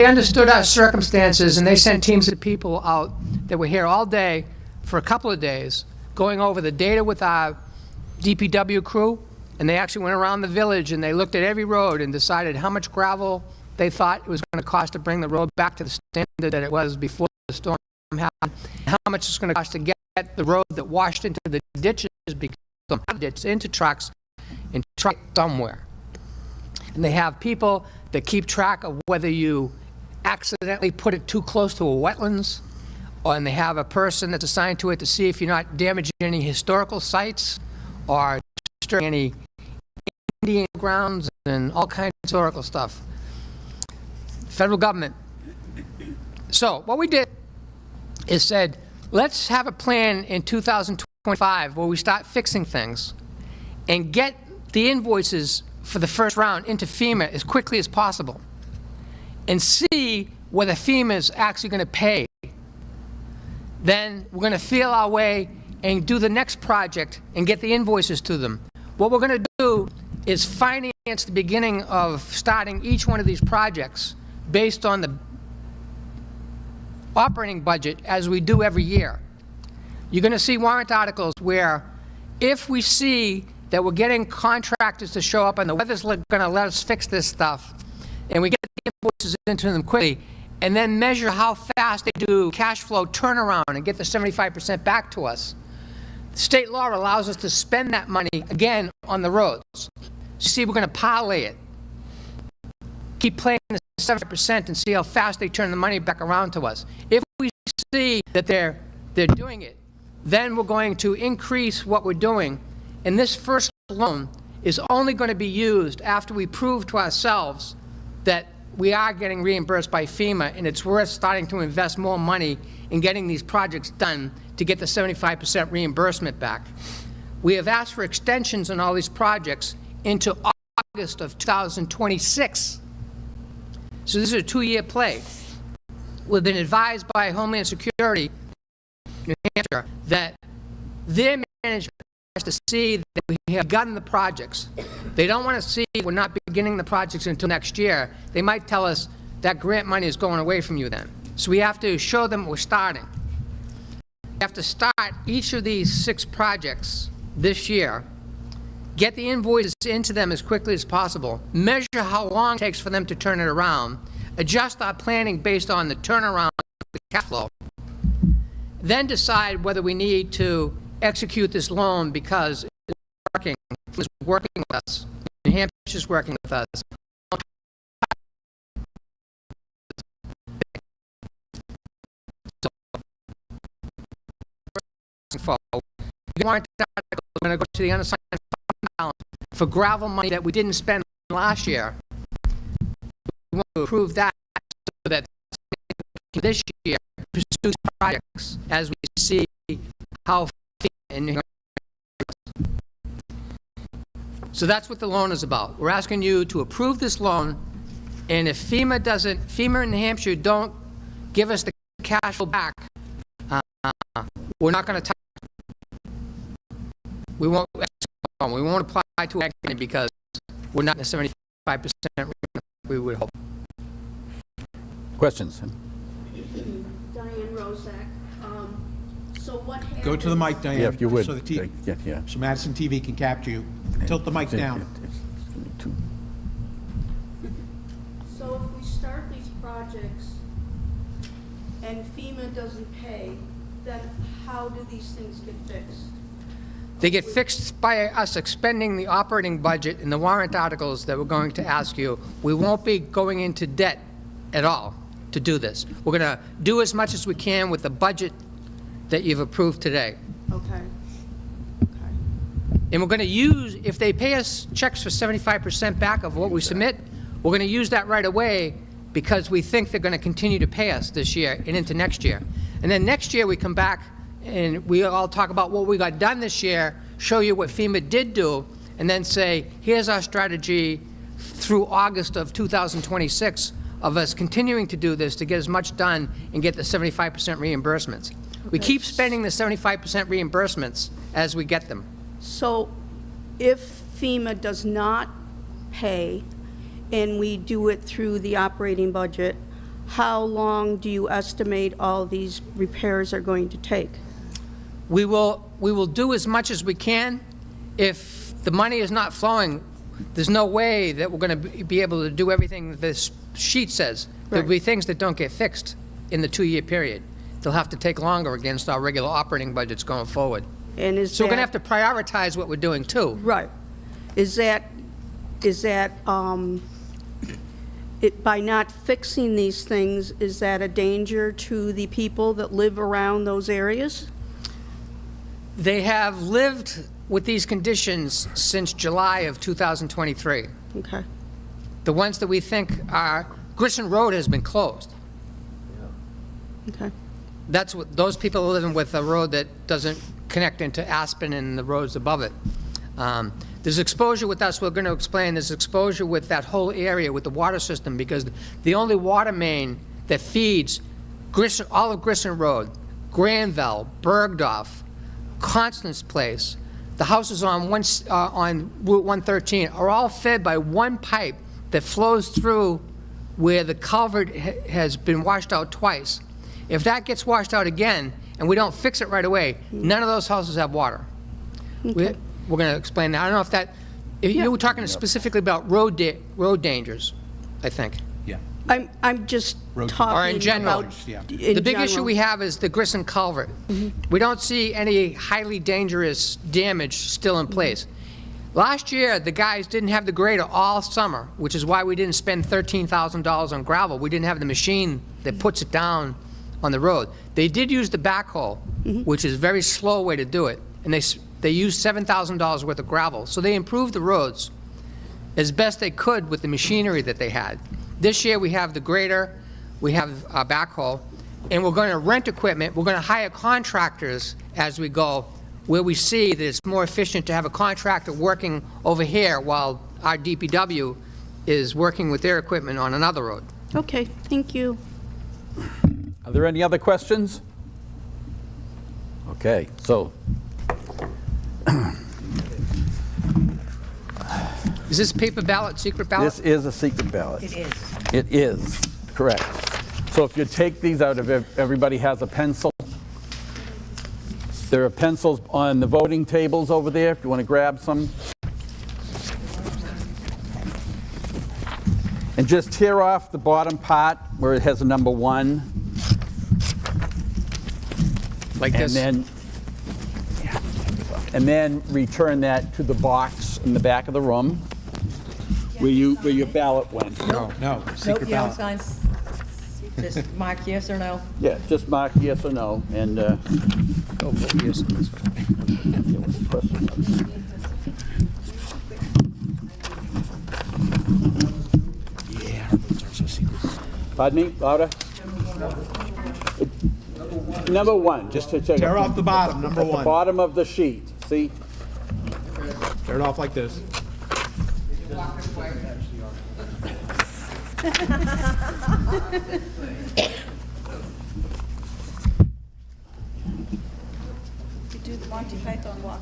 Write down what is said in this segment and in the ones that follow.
understood our circumstances, and they sent teams of people out that were here all day for a couple of days, going over the data with our DPW crew, and they actually went around the village and they looked at every road and decided how much gravel they thought it was going to cost to bring the road back to the standard that it was before the storm happened, how much it's going to cost to get the road that washed into the ditches because of the ditches into trucks and truck somewhere. And they have people that keep track of whether you accidentally put it too close to a wetlands, and they have a person that's assigned to it to see if you're not damaging any historical sites or disturbing any Indian grounds and all kinds of historical stuff. Federal government. So what we did is said, let's have a plan in 2025 where we start fixing things and get the invoices for the first round into FEMA as quickly as possible and see whether FEMA is actually going to pay. Then we're going to feel our way and do the next project and get the invoices to them. What we're going to do is finance the beginning of starting each one of these projects based on the operating budget as we do every year. You're going to see warrant articles where if we see that we're getting contractors to show up and the weather's going to let us fix this stuff, and we get the invoices into them quickly, and then measure how fast they do cash flow turnaround and get the 75% back to us. State law allows us to spend that money again on the roads. See, we're going to parlay it. Keep playing the 70% and see how fast they turn the money back around to us. If we see that they're doing it, then we're going to increase what we're doing. And this first loan is only going to be used after we prove to ourselves that we are getting reimbursed by FEMA and it's worth starting to invest more money in getting these projects done to get the 75% reimbursement back. We have asked for extensions on all these projects into August of 2026. So this is a 2-year play. We've been advised by Homeland Security, New Hampshire, that their management has to see that we have begun the projects. They don't want to see we're not beginning the projects until next year. They might tell us that grant money is going away from you then. So we have to show them we're starting. We have to start each of these 6 projects this year, get the invoices into them as quickly as possible, measure how long it takes for them to turn it around, adjust our planning based on the turnaround of the cash flow, then decide whether we need to execute this loan because it's working with us. New Hampshire's working with us. We're going to go to the unassigned fund balance for gravel money that we didn't spend last year. We want to approve that so that this year pursues projects as we see how in New Hampshire. So that's what the loan is about. We're asking you to approve this loan, and if FEMA and New Hampshire don't give us the cash flow back, we're not going to touch. We won't apply to it because we're not in the 75% we would hope. Questions? Diane Roszak. So what happens? Go to the mic, Diane. Yeah, if you would. So, Yeah. so Madison TV can capture you. Tilt the mic down. So if we start these projects and FEMA doesn't pay, then how do these things get fixed? They get fixed by us expending the operating budget in the warrant articles that we're going to ask you. We won't be going into debt at all to do this. We're going to do as much as we can with the budget that you've approved today. Okay. And we're going to use, if they pay us checks for 75% back of what we submit, we're going to use that right away because we think they're going to continue to pay us this year and into next year. And then next year we come back and we all talk about what we got done this year, show you what FEMA did do, and then say, here's our strategy through August of 2026 of us continuing to do this to get as much done and get the 75% reimbursements. We keep spending the 75% reimbursements as we get them. So if FEMA does not pay and we do it through the operating budget, how long do you estimate all these repairs are going to take? We will do as much as we can. If the money is not flowing, there's no way that we're going to be able to do everything this sheet says. There'll be things that don't get fixed in the 2-year period. They'll have to take longer against our regular operating budgets going forward. And is So we're going to that- have to prioritize what we're doing too. Right. Is that, by not fixing these things, is that a danger to the people that live around those areas? They have lived with these conditions since July of 2023. Okay. The ones that we think are, Grissom Road has been closed. Okay. That's what, those people are living with a road that doesn't connect into Aspen and the roads above it. There's exposure with us, we're going to explain, there's exposure with that whole area with the water system, because the only water main that feeds all of Grissom Road, Granville, Bergdorf, Constance Place, the houses on Route 113 are all fed by one pipe that flows through where the culvert has been washed out twice. If that gets washed out again and we don't fix it right away, none of those houses have water. Okay. We're going to explain that. I don't know if that, if you were talking specifically about road dangers, I think. Yeah. I'm just Road- talking Or in general. about. Yeah. in The big issue general. we have is the Grissom culvert. We don't see any highly dangerous damage still in place. Last year, the guys didn't have the grader all summer, which is why we didn't spend $13,000 on gravel. We didn't have the machine that puts it down on the road. They did use the backhoe, which is a very slow way to do it, and they used $7,000 worth of gravel. So they improved the roads as best they could with the machinery that they had. This year, we have the grader, we have a backhoe, and we're going to rent equipment. We're going to hire contractors as we go, where we see that it's more efficient to have a contractor working over here while our DPW is working with their equipment on another road. Okay, thank you. Are there any other questions? Okay, so, Is this paper ballot, secret ballot? this is a secret ballot. It is. It is, correct. So if you take these out, if everybody has a pencil, there are pencils on the voting tables over there, if you want to grab some. And just tear off the bottom part where it has a number 1. Like this? And then return that to the box in the back of the room where your ballot went. No, Nope, secret you don't ballot. sign. Just mark yes or no. Yeah, just mark yes or no, and Oh, vote yes on this one. Yeah, our votes aren't so secret. Pardon me, louder? Number 1, just to check. Tear off the bottom, number At the 1. bottom of the sheet, see? Tear it off like this. You do the Monty Python walk.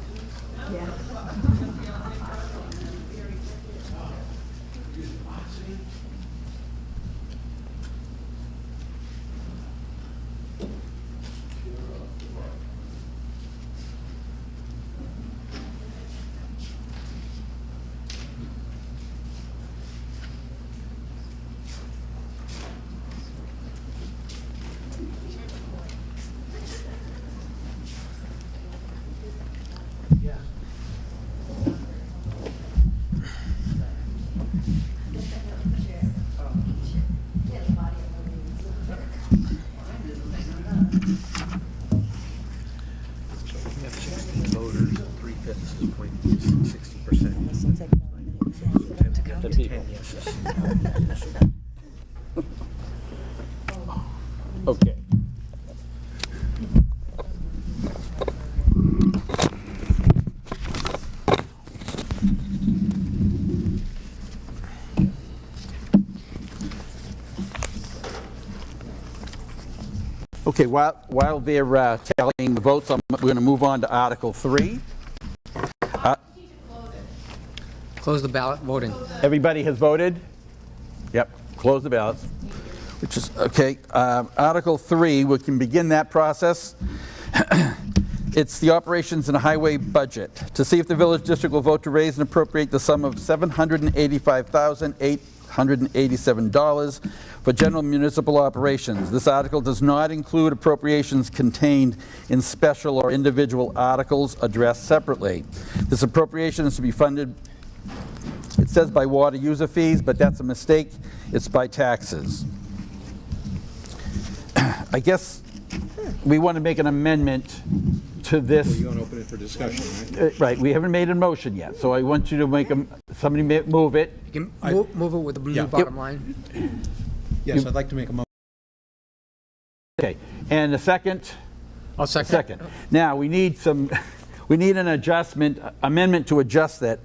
Voters, 3/5 is 0.60%. This will take about a minute to count. 10 yeses. Okay. Okay, while they're tallying the votes, we're going to move on to Article 3. Close the ballot voting. Everybody has voted? Yep, close the ballots. which is, okay, Article 3, we can begin that process. It's the operations and highway budget. To see if the village district will vote to raise and appropriate the sum of $785,887 for general municipal operations. This article does not include appropriations contained in special or individual articles addressed separately. This appropriation is to be funded, it says by water user fees, but that's a mistake. It's by taxes. I guess we want to make an amendment to this. You're going to open it for discussion, right? Right, we haven't made a motion yet, so I want you to make somebody move it. You can move it with the Yeah. new bottom line. Yes, I'd like to make a motion. Okay, and a second? I'll second. Second. Now, we need an amendment to adjust that.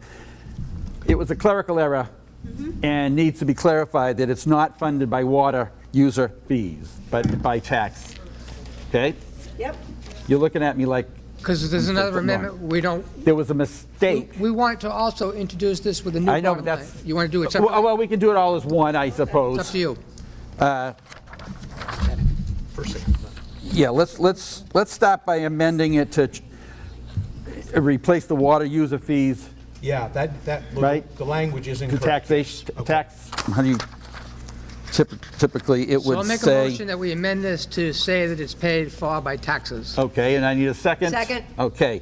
It was a clerical error and needs to be clarified that it's not funded by water user fees, but by tax. Okay? Yep. You're looking at me like Because there's another amendment, we don't, there was a mistake. we want to also introduce this with a new I know, bottom but line. that's... You want to do it separately? Well, we can do it all as one, I It's up suppose. to you. Yeah, let's start by amending it to replace the water user fees Yeah, that, Right. the language is to incorrect. taxation, Okay. tax, how do you, typically it So I'll would make a say... motion that we amend this to say that it's paid for by taxes. Okay, and I need a second? Second. Okay.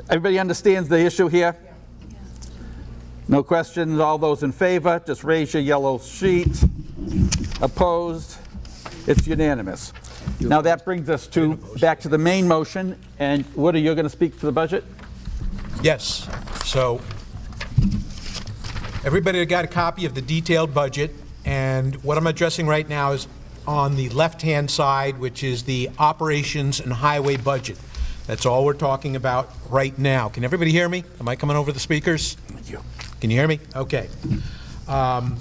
Everybody understands the issue here? No questions? All those in favor, just raise your yellow sheet. Opposed? It's unanimous. Now that brings us back to the main motion, and Woody, you're going to speak to the budget? Yes, so everybody got a copy of the detailed budget, and what I'm addressing right now is on the left-hand side, which is the operations and highway budget. That's all we're talking about right now. Can everybody hear me? Am I coming over the speakers? Can you hear me? Okay. All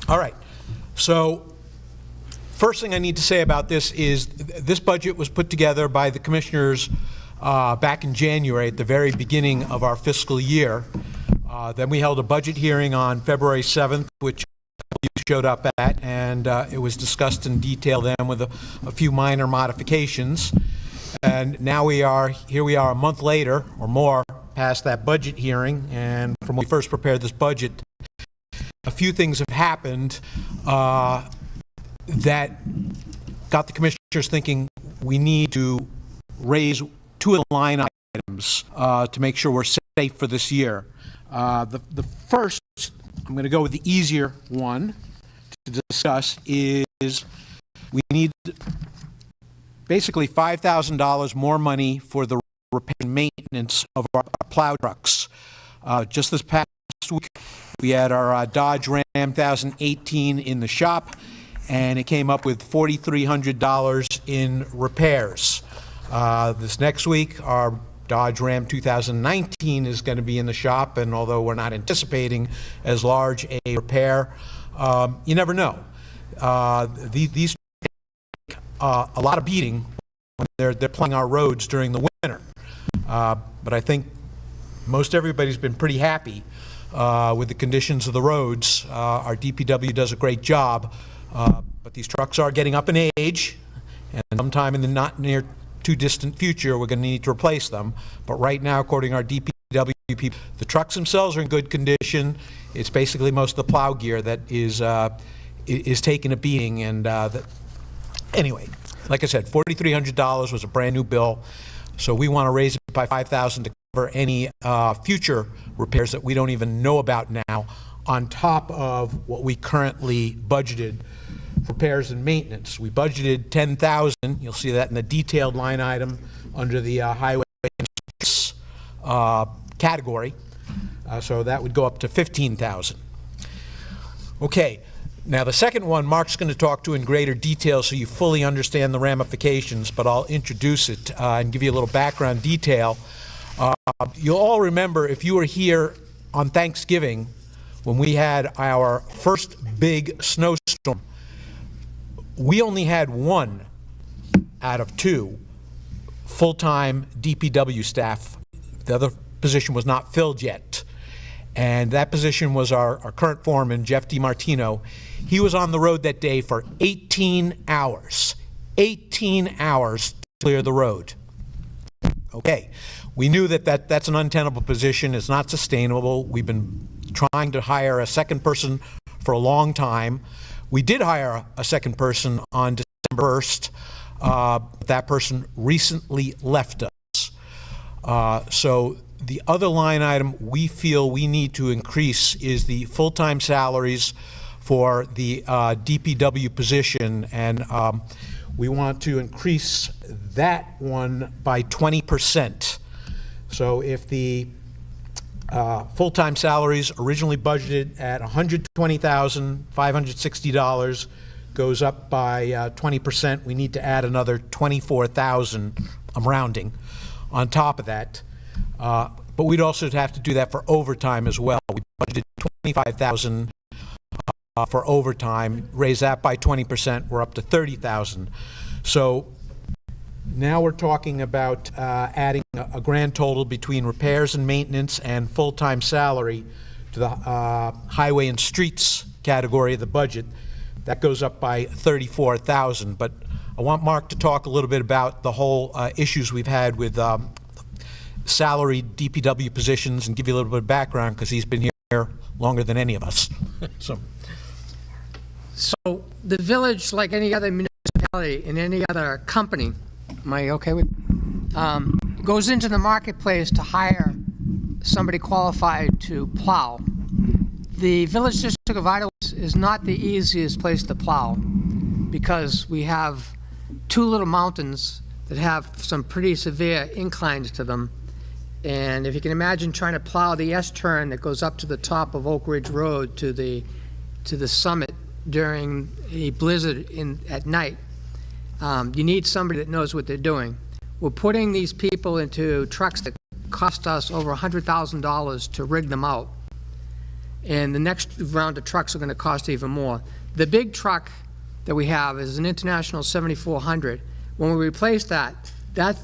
right. So first thing I need to say about this is this budget was put together by the commissioners back in January at the very beginning of our fiscal year. Then we held a budget hearing on February 7th, which you showed up at, and it was discussed in detail then with a few minor modifications. And now here we are a month later or more past that budget hearing, and from when we first prepared this budget, a few things have happened that got the commissioners thinking we need to raise two of the line items to make sure we're safe for this year. The first, I'm going to go with the easier one to discuss, is we need basically $5,000 more money for the repair and maintenance of our plow trucks. Just this past week, we had our Dodge Ram 2018 in the shop, and it came up with $4,300 in repairs. This next week, our Dodge Ram 2019 is going to be in the shop, and although we're not anticipating as large a repair, you never know. These take a lot of beating when they're playing our roads during the winter. But I think most everybody's been pretty happy with the conditions of the roads. Our DPW does a great job, but these trucks are getting up in age, and sometime in the not near too distant future, we're going to need to replace them. But right now, according to our DPW people, the trucks themselves are in good condition. It's basically most of the plow gear that is taking a beating. And anyway, like I said, $4,300 was a brand new bill, so we want to raise it by $5,000 to cover any future repairs that we don't even know about now, on top of what we currently budgeted for repairs and maintenance. We budgeted $10,000. You'll see that in the detailed line item under the highway category. So that would go up to $15,000. Okay. Now, the second one, Mark's going to talk to in greater detail so you fully understand the ramifications, but I'll introduce it and give you a little background detail. You'll all remember, if you were here on Thanksgiving, when we had our first big snowstorm, we only had 1 out of 2 full-time DPW staff. The other position was not filled yet. and that position was our current foreman, Jeff DiMartino. He was on the road that day for 18 hours. 18 hours to clear the road. Okay, we knew that's an untenable position. It's not sustainable. We've been trying to hire a second person for a long time. We did hire a second person on December 1st. That person recently left us. So the other line item we feel we need to increase is the full-time salaries for the DPW position, and we want to increase that one by 20%. So if the full-time salaries originally budgeted at $120,560 goes up by 20%, we need to add another $24,000, I'm rounding, on top of that. But we'd also have to do that for overtime as well. We budgeted $25,000 for overtime, raise that by 20%, we're up to $30,000. So now we're talking about adding a grand total between repairs and maintenance and full-time salary to the highway and streets category of the budget. That goes up by $34,000. But I want Mark to talk a little bit about the whole issues we've had with salaried DPW positions and give you a little bit of background, because he's been here longer than any of us. So the village, like any other municipality and any other company, am I okay with, goes into the marketplace to hire somebody qualified to plow. The village district of Idaho is not the easiest place to plow, because we have two little mountains that have some pretty severe inclines to them. And if you can imagine trying to plow the S-turn that goes up to the top of Oak Ridge Road to the summit during a blizzard at night, you need somebody that knows what they're doing. We're putting these people into trucks that cost us over $100,000 to rig them out. And the next round of trucks are going to cost even more. The big truck that we have is an International 7400. When we replace that,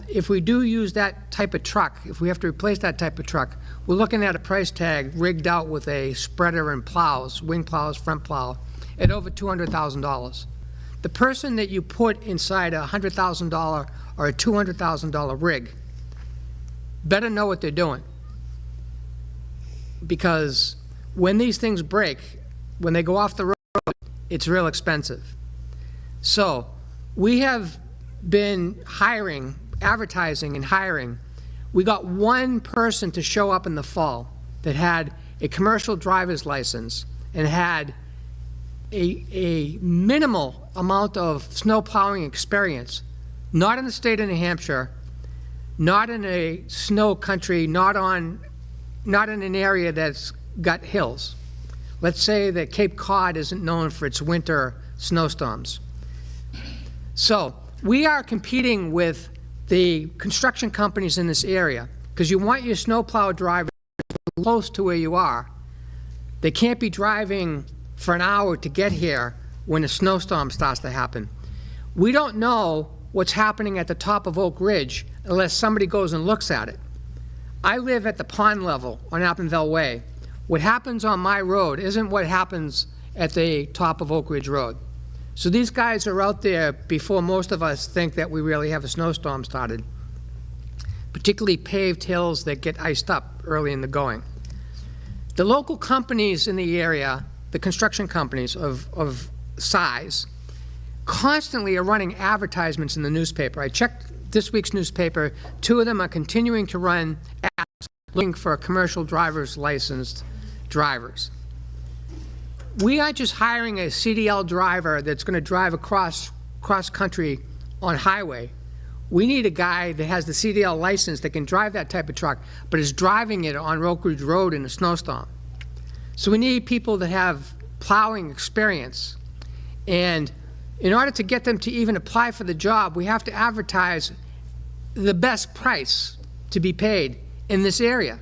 if we do use that type of truck, if we have to replace that type of truck, we're looking at a price tag rigged out with a spreader and plows, wing plows, front plow, at over $200,000. The person that you put inside a $100,000 or a $200,000 rig better know what they're doing. Because when these things break, when they go off the road, it's real expensive. So we have been hiring, advertising and hiring. We got one person to show up in the fall that had a commercial driver's license and had a minimal amount of snow plowing experience, not in the state of New Hampshire, not in a snow country, not in an area that's got hills. Let's say that Cape Cod isn't known for its winter snowstorms. So we are competing with the construction companies in this area, because you want your snowplow drivers close to where you are. They can't be driving for an hour to get here when a snowstorm starts to happen. We don't know what's happening at the top of Oak Ridge unless somebody goes and looks at it. I live at the pond level on Appinville Way. What happens on my road isn't what happens at the top of Oak Ridge Road. So these guys are out there before most of us think that we really have a snowstorm started, particularly paved hills that get iced up early in the going. The local companies in the area, the construction companies of size, constantly are running advertisements in the newspaper. I checked this week's newspaper. Two of them are continuing to run ads looking for commercial driver's licensed drivers. We aren't just hiring a CDL driver that's going to drive across country on highway. We need a guy that has the CDL license that can drive that type of truck, but is driving it on Oak Ridge Road in a snowstorm. So we need people that have plowing experience. And in order to get them to even apply for the job, we have to advertise the best price to be paid in this area.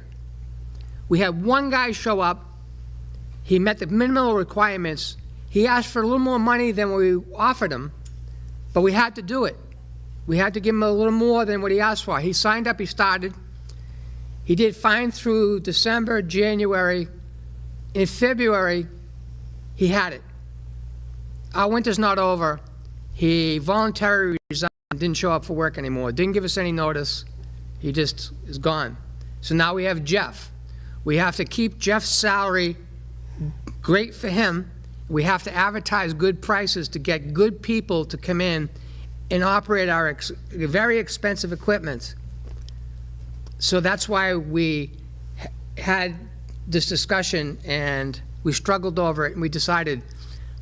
We had one guy show up. He met the minimal requirements. He asked for a little more money than we offered him, but we had to do it. We had to give him a little more than what he asked for. He signed up, he started. He did fine through December, January, In February, he had it. Our winter's not over. He voluntarily resigned, didn't show up for work anymore, didn't give us any notice. He just is gone. So now we have Jeff. We have to keep Jeff's salary great for him. We have to advertise good prices to get good people to come in and operate our very expensive equipment. So that's why we had this discussion, and we struggled over it, and we decided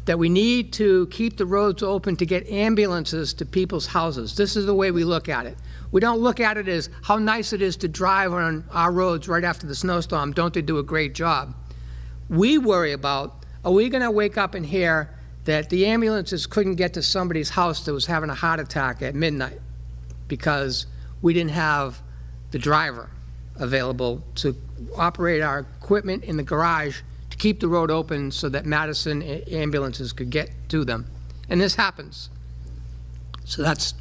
that we need to keep the roads open to get ambulances to people's houses. This is the way we look at it. We don't look at it as how nice it is to drive on our roads right after the snowstorm. Don't they do a great job? We worry about, are we going to wake up and hear that the ambulances couldn't get to somebody's house that was having a heart attack at midnight because we didn't have the driver available to operate our equipment in the garage to keep the road open so that Madison ambulances could get to them. And this happens. So that's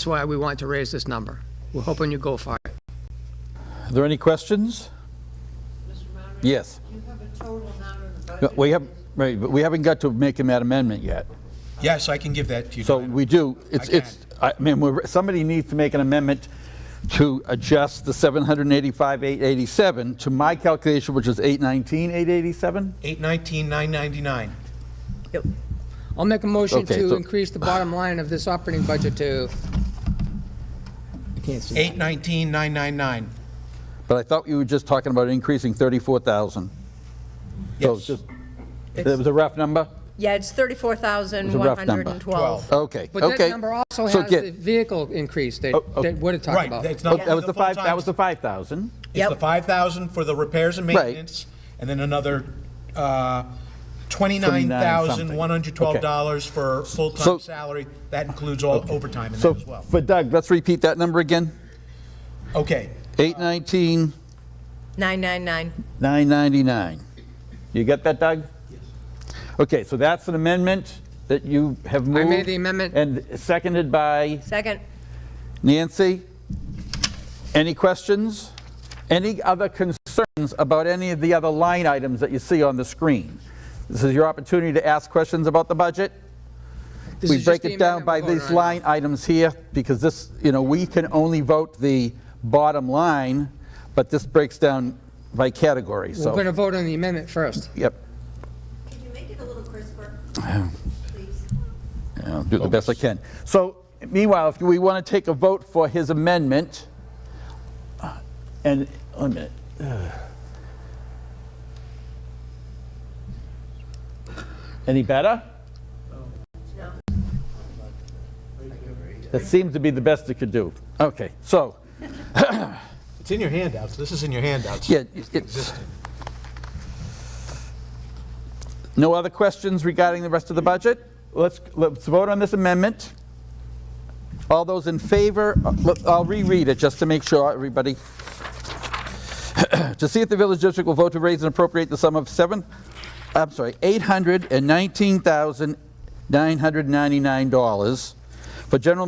why we want to raise this number. We're hoping you go for it. Are there any questions? Yes. Do you have a total amount of the budget? We have, right, but we haven't got to making that amendment yet. Yes, I can give that to you. So Diana. we do. I can. I mean, somebody needs to make an amendment to adjust the 785,887 to my calculation, which is 819,887. 819,999. Yep. I'll make a motion Okay, to so- increase the bottom line of this operating budget to, I can't see. 819,999. But I thought you were just talking about increasing 34,000. So Yes. just, it was a rough number? Yeah, it's It's a rough number. 34,112. Okay, But that okay. number also So has get- the vehicle increase that okay. Wood had talked Right, about. it's Oh, not that was the the five, full-time. that was the 5,000. It's Yep. the 5,000 for the repairs and Right. maintenance, and then another $29,112 for So- full-time salary. That includes all overtime in So that as well. for Doug, let's repeat that number again. Okay, 819, 999. 999. You get that, Doug? Yes. Okay, so that's an amendment that you have moved. made the amendment. And seconded by Second. Nancy. Any questions? Any other concerns about any of the other line items that you see on the screen? This is your opportunity to ask questions about the budget. This We is just break the it down amendment by we're voting these on. line items here, because this, we can only vote the bottom line, but this breaks down by category, We're so, going to vote on the amendment first. yep. Could you make it a little crisper, please? I'll do the best I can. So meanwhile, if we want to take a vote for his amendment, and, one minute. Any better? No. That seems to be the best it could do. Okay, so, it's in your handouts. This is in your handouts. yeah, It's existing. no other questions regarding the rest of the budget? Let's vote on this amendment. All those in favor, I'll reread it just to make sure, everybody. To see if the village district will vote to raise and appropriate the sum of $819,999 for general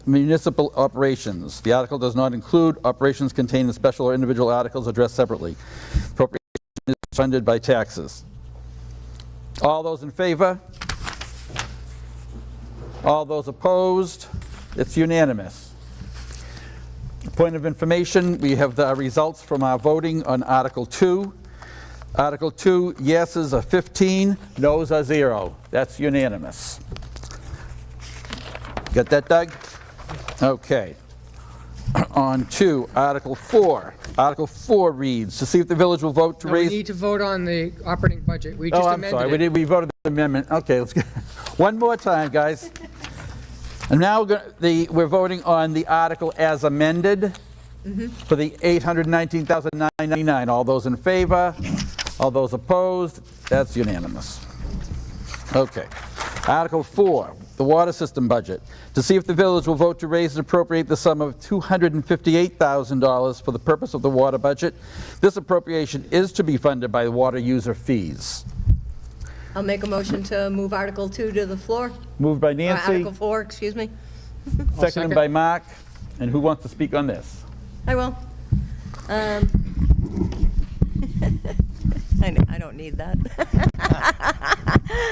municipal operations. The article does not include operations contained in special or individual articles addressed separately. Appropriation is funded by taxes. All those in favor? All those opposed? It's unanimous. Point of information, we have the results from our voting on Article 2. Article 2, yeses are 15, noes are 0. That's unanimous. Got that, Doug? Okay. On to Article 4. Article 4 reads, to see if the village will vote to No, we raise... need to vote on the operating budget. We just Oh, I'm amended sorry, it. we voted the amendment. Okay, let's go. One more time, guys. And now we're voting on the article as amended for the $819,999. All those in favor? All those opposed? That's unanimous. Okay. Article 4, the water system budget. To see if the village will vote to raise and appropriate the sum of $258,000 for the purpose of the water budget. This appropriation is to be funded by water user fees. I'll make a motion to move Article 2 to the floor. Moved by Or Nancy, Article 4, excuse me. seconded second. by Mark. And who wants to speak on this? I will. I don't need that.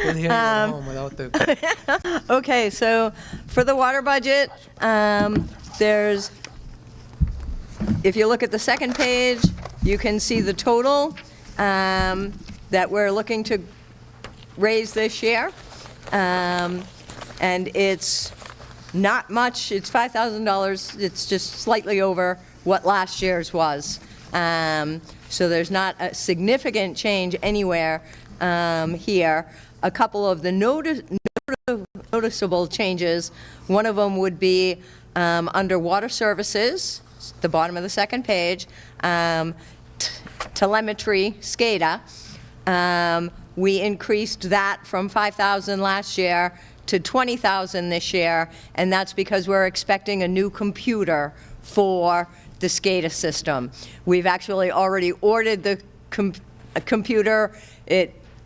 We'll hear you at home without the, Okay, so for the water budget, there's, if you look at the second page, you can see the total that we're looking to raise this year. And it's not much, it's $5,000, it's just slightly over what last year's was. So there's not a significant change anywhere here. A couple of the noticeable changes, one of them would be under water services, the bottom of the second page, telemetry, SCADA. We increased that from $5,000 last year to $20,000 this year, and that's because we're expecting a new computer for the SCADA system. We've actually already ordered the computer.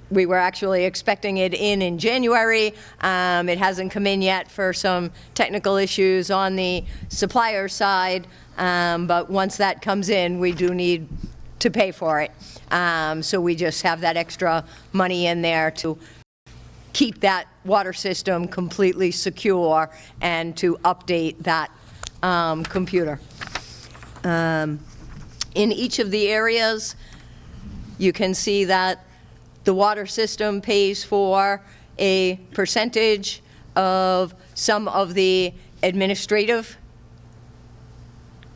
We were actually expecting it in January. It hasn't come in yet for some technical issues on the supplier side, but once that comes in, we do need to pay for it. So we just have that extra money in there to keep that water system completely secure and to update that computer. In each of the areas, you can see that the water system pays for a percentage of some of the administrative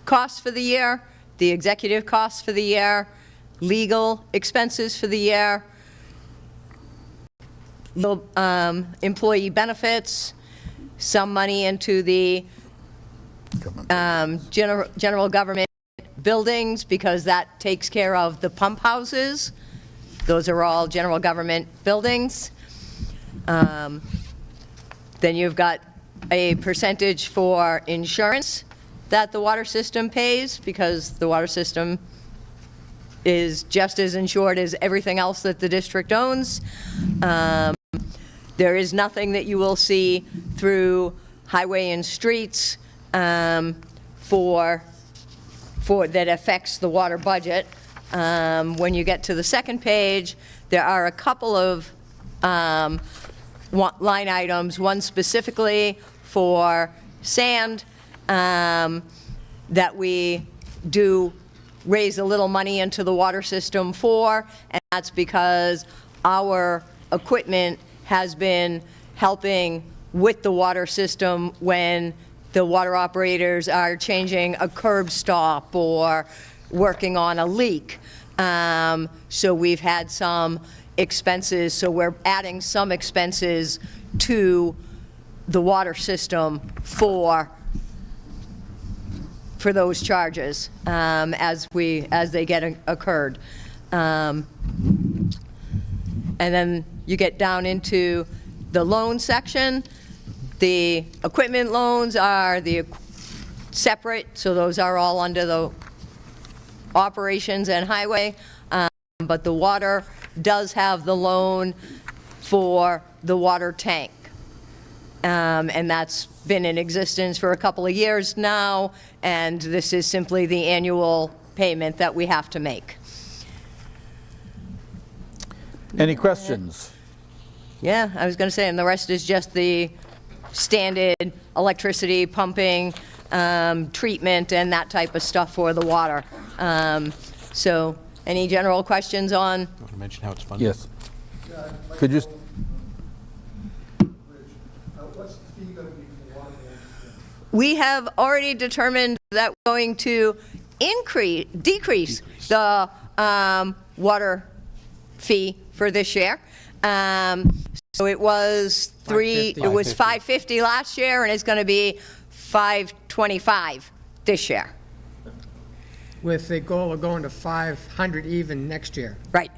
costs for the year, the executive costs for the year, legal expenses for the year, employee benefits, some money into the general government buildings, because that takes care of the pump houses. Those are all general government buildings. Then you've got a percentage for insurance that the water system pays, because the water system is just as insured as everything else that the district owns. There is nothing that you will see through highway and streets that affects the water budget. When you get to the second page, there are a couple of line items, one specifically for sand, that we do raise a little money into the water system for, and that's because our equipment has been helping with the water system when the water operators are changing a curb stop or working on a leak. So we've had some expenses, so we're adding some expenses to the water system for those charges as they get occurred. And then you get down into the loan section. The equipment loans are separate, so those are all under the operations and highway. But the water does have the loan for the water tank. And that's been in existence for a couple of years now, and this is simply the annual payment that we have to make. Any questions? Yeah, I was going to say, and the rest is just the standard electricity, pumping, treatment, and that type of stuff for the water. So, any general questions on? You want to mention how it's funded? Yes. Could you, What's the fee going to be for water management? We have already determined that we're going to decrease the water fee for this year. So it was $550 last year, and it's going to be $525 this year. with the goal of going to 500 even next year. Right.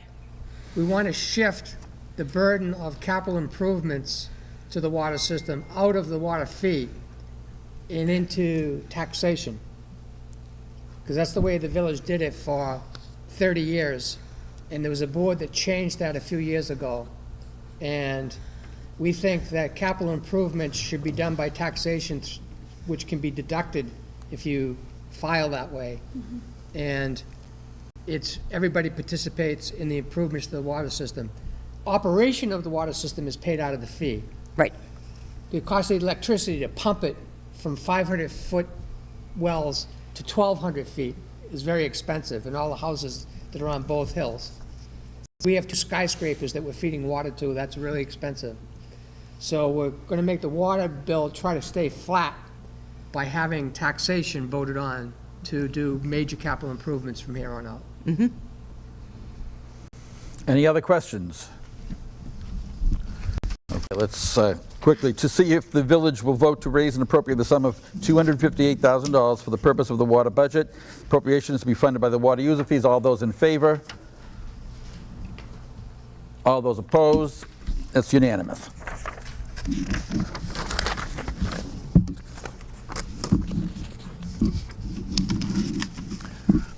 We want to shift the burden of capital improvements to the water system out of the water fee and into taxation. Because that's the way the village did it for 30 years. And there was a board that changed that a few years ago. And we think that capital improvements should be done by taxation, which can be deducted if you file that way. And everybody participates in the improvements to the water system. Operation of the water system is paid out of the fee. Right. The cost of the electricity to pump it from 500-foot wells to 1,200 feet is very expensive, and all the houses that are on both hills. We have 2 skyscrapers that we're feeding water to. That's really expensive. So we're going to make the water bill try to stay flat by having taxation voted on to do major capital improvements from here on out. Any other questions? Okay, let's quickly, to see if the village will vote to raise and appropriate the sum of $258,000 for the purpose of the water budget. Appropriation is to be funded by the water user fees. All those in favor? All those opposed? That's unanimous.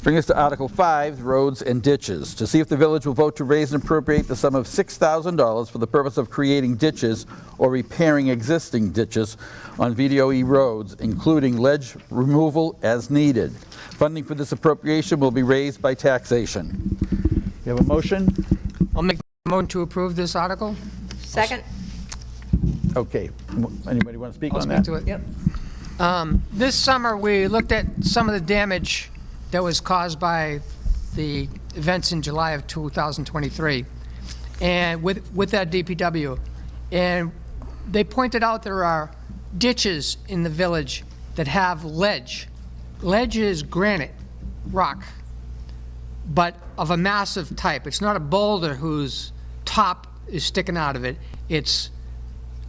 Bring us to Article 5, Roads and Ditches. To see if the village will vote to raise and appropriate the sum of $6,000 for the purpose of creating ditches or repairing existing ditches on VDOE roads, including ledge removal as needed. Funding for this appropriation will be raised by taxation. You have a motion? I'll make a motion to approve this article. Second? Okay. Anybody want to speak I'll on speak that? to it. Yep. This summer, we looked at some of the damage that was caused by the events in July of 2023, and with that DPW. And they pointed out there are ditches in the village that have ledge. Ledge is granite, rock, but of a massive type. It's not a boulder whose top is sticking out of it. It's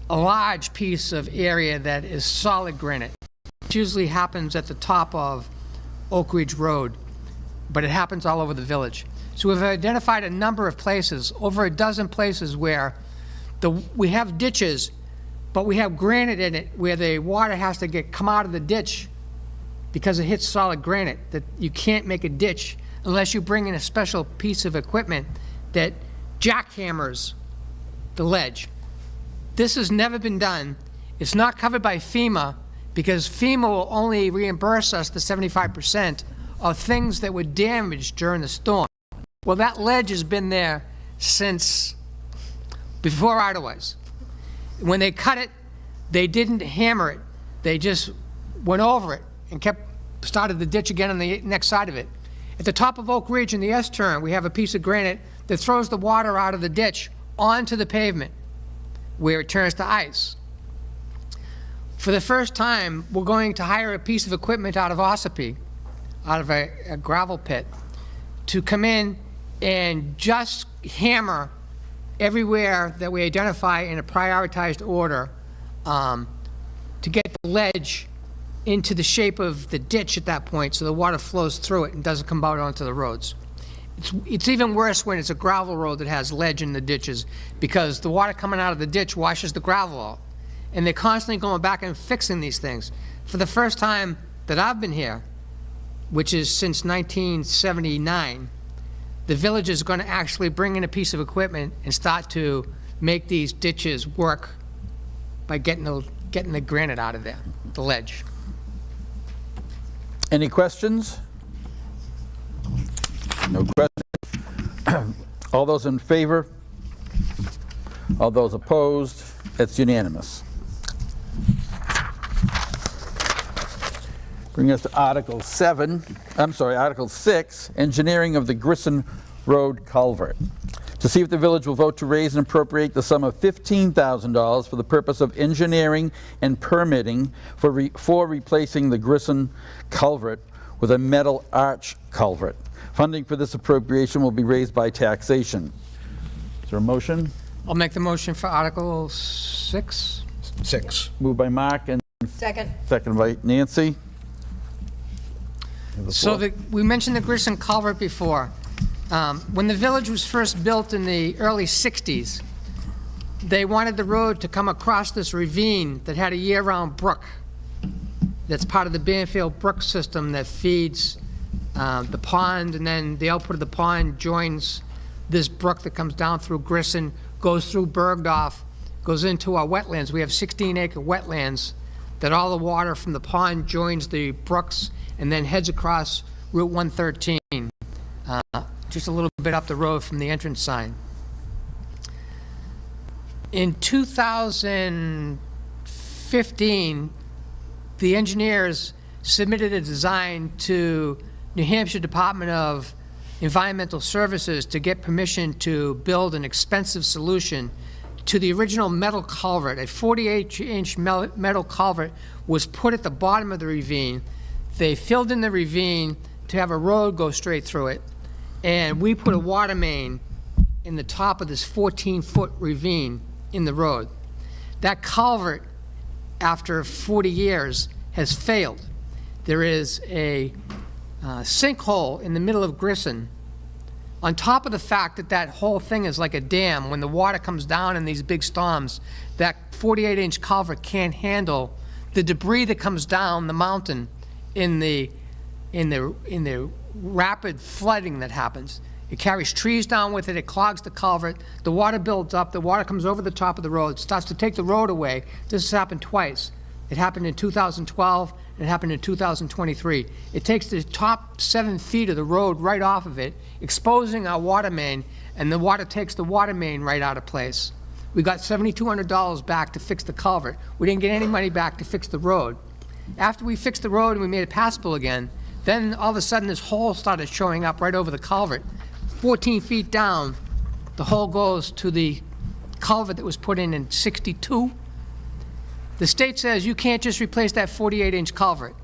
a large piece of area that is solid granite. It usually happens at the top of Oak Ridge Road, but it happens all over the village. So we've identified a number of places, over a dozen places where we have ditches, but we have granite in it where the water has to come out of the ditch because it hits solid granite, that you can't make a ditch unless you bring in a special piece of equipment that jackhammers the ledge. This has never been done. It's not covered by FEMA because FEMA will only reimburse us the 75% of things that were damaged during the storm. Well, that ledge has been there since before Ida was. When they cut it, they didn't hammer it. They just went over it and started the ditch again on the next side of it. At the top of Oak Ridge in the S-turn, we have a piece of granite that throws the water out of the ditch onto the pavement where it turns to ice. For the first time, we're going to hire a piece of equipment out of Ossipee, out of a gravel pit, to come in and just hammer everywhere that we identify in a prioritized order to get the ledge into the shape of the ditch at that point so the water flows through it and doesn't come out onto the roads. It's even worse when it's a gravel road that has ledge in the ditches because the water coming out of the ditch washes the gravel out. And they're constantly going back and fixing these things. For the first time that I've been here, which is since 1979, the village is going to actually bring in a piece of equipment and start to make these ditches work by getting the granite out of there, the ledge. Any questions? No questions. All those in favor? All those opposed? It's unanimous. Bring us to Article 6, Engineering of the Grisson Road Culvert. To see if the village will vote to raise and appropriate the sum of $15,000 for the purpose of engineering and permitting for replacing the Grisson culvert with a metal arch culvert. Funding for this appropriation will be raised by taxation. Is there a motion? I'll make the motion for Article 6. 6. Moved by Mark and Second? second by Nancy. You have the So floor. we mentioned the Grissom culvert before. When the village was first built in the early 60s, they wanted the road to come across this ravine that had a year-round brook. That's part of the Banfield Brook system that feeds the pond, and then the output of the pond joins this brook that comes down through Grissom, goes through Bergdorf, goes into our wetlands. We have 16-acre wetlands that all the water from the pond joins the brooks and then heads across Route 113. just a little bit up the road from the entrance sign. In 2015, the engineers submitted a design to New Hampshire Department of Environmental Services to get permission to build an expensive solution to the original metal culvert. A 48-inch metal culvert was put at the bottom of the ravine. They filled in the ravine to have a road go straight through it, and we put a water main in the top of this 14-foot ravine in the road. That culvert, after 40 years, has failed. There is a sinkhole in the middle of Grisson, on top of the fact that that whole thing is like a dam. When the water comes down in these big storms, that 48-inch culvert can't handle the debris that comes down the mountain in the rapid flooding that happens. It carries trees down with it, it clogs the culvert, the water builds up, the water comes over the top of the road, starts to take the road away. This has happened twice. It happened in 2012, and it happened in 2023. It takes the top 7 feet of the road right off of it, exposing our water main, and the water takes the water main right out of place. We got $7,200 back to fix the culvert. We didn't get any money back to fix the road. After we fixed the road and we made it passable again, then all of a sudden this hole started showing up right over the culvert. 14 feet down, the hole goes to the culvert that was put in 62. The state says you can't just replace that 48-inch culvert.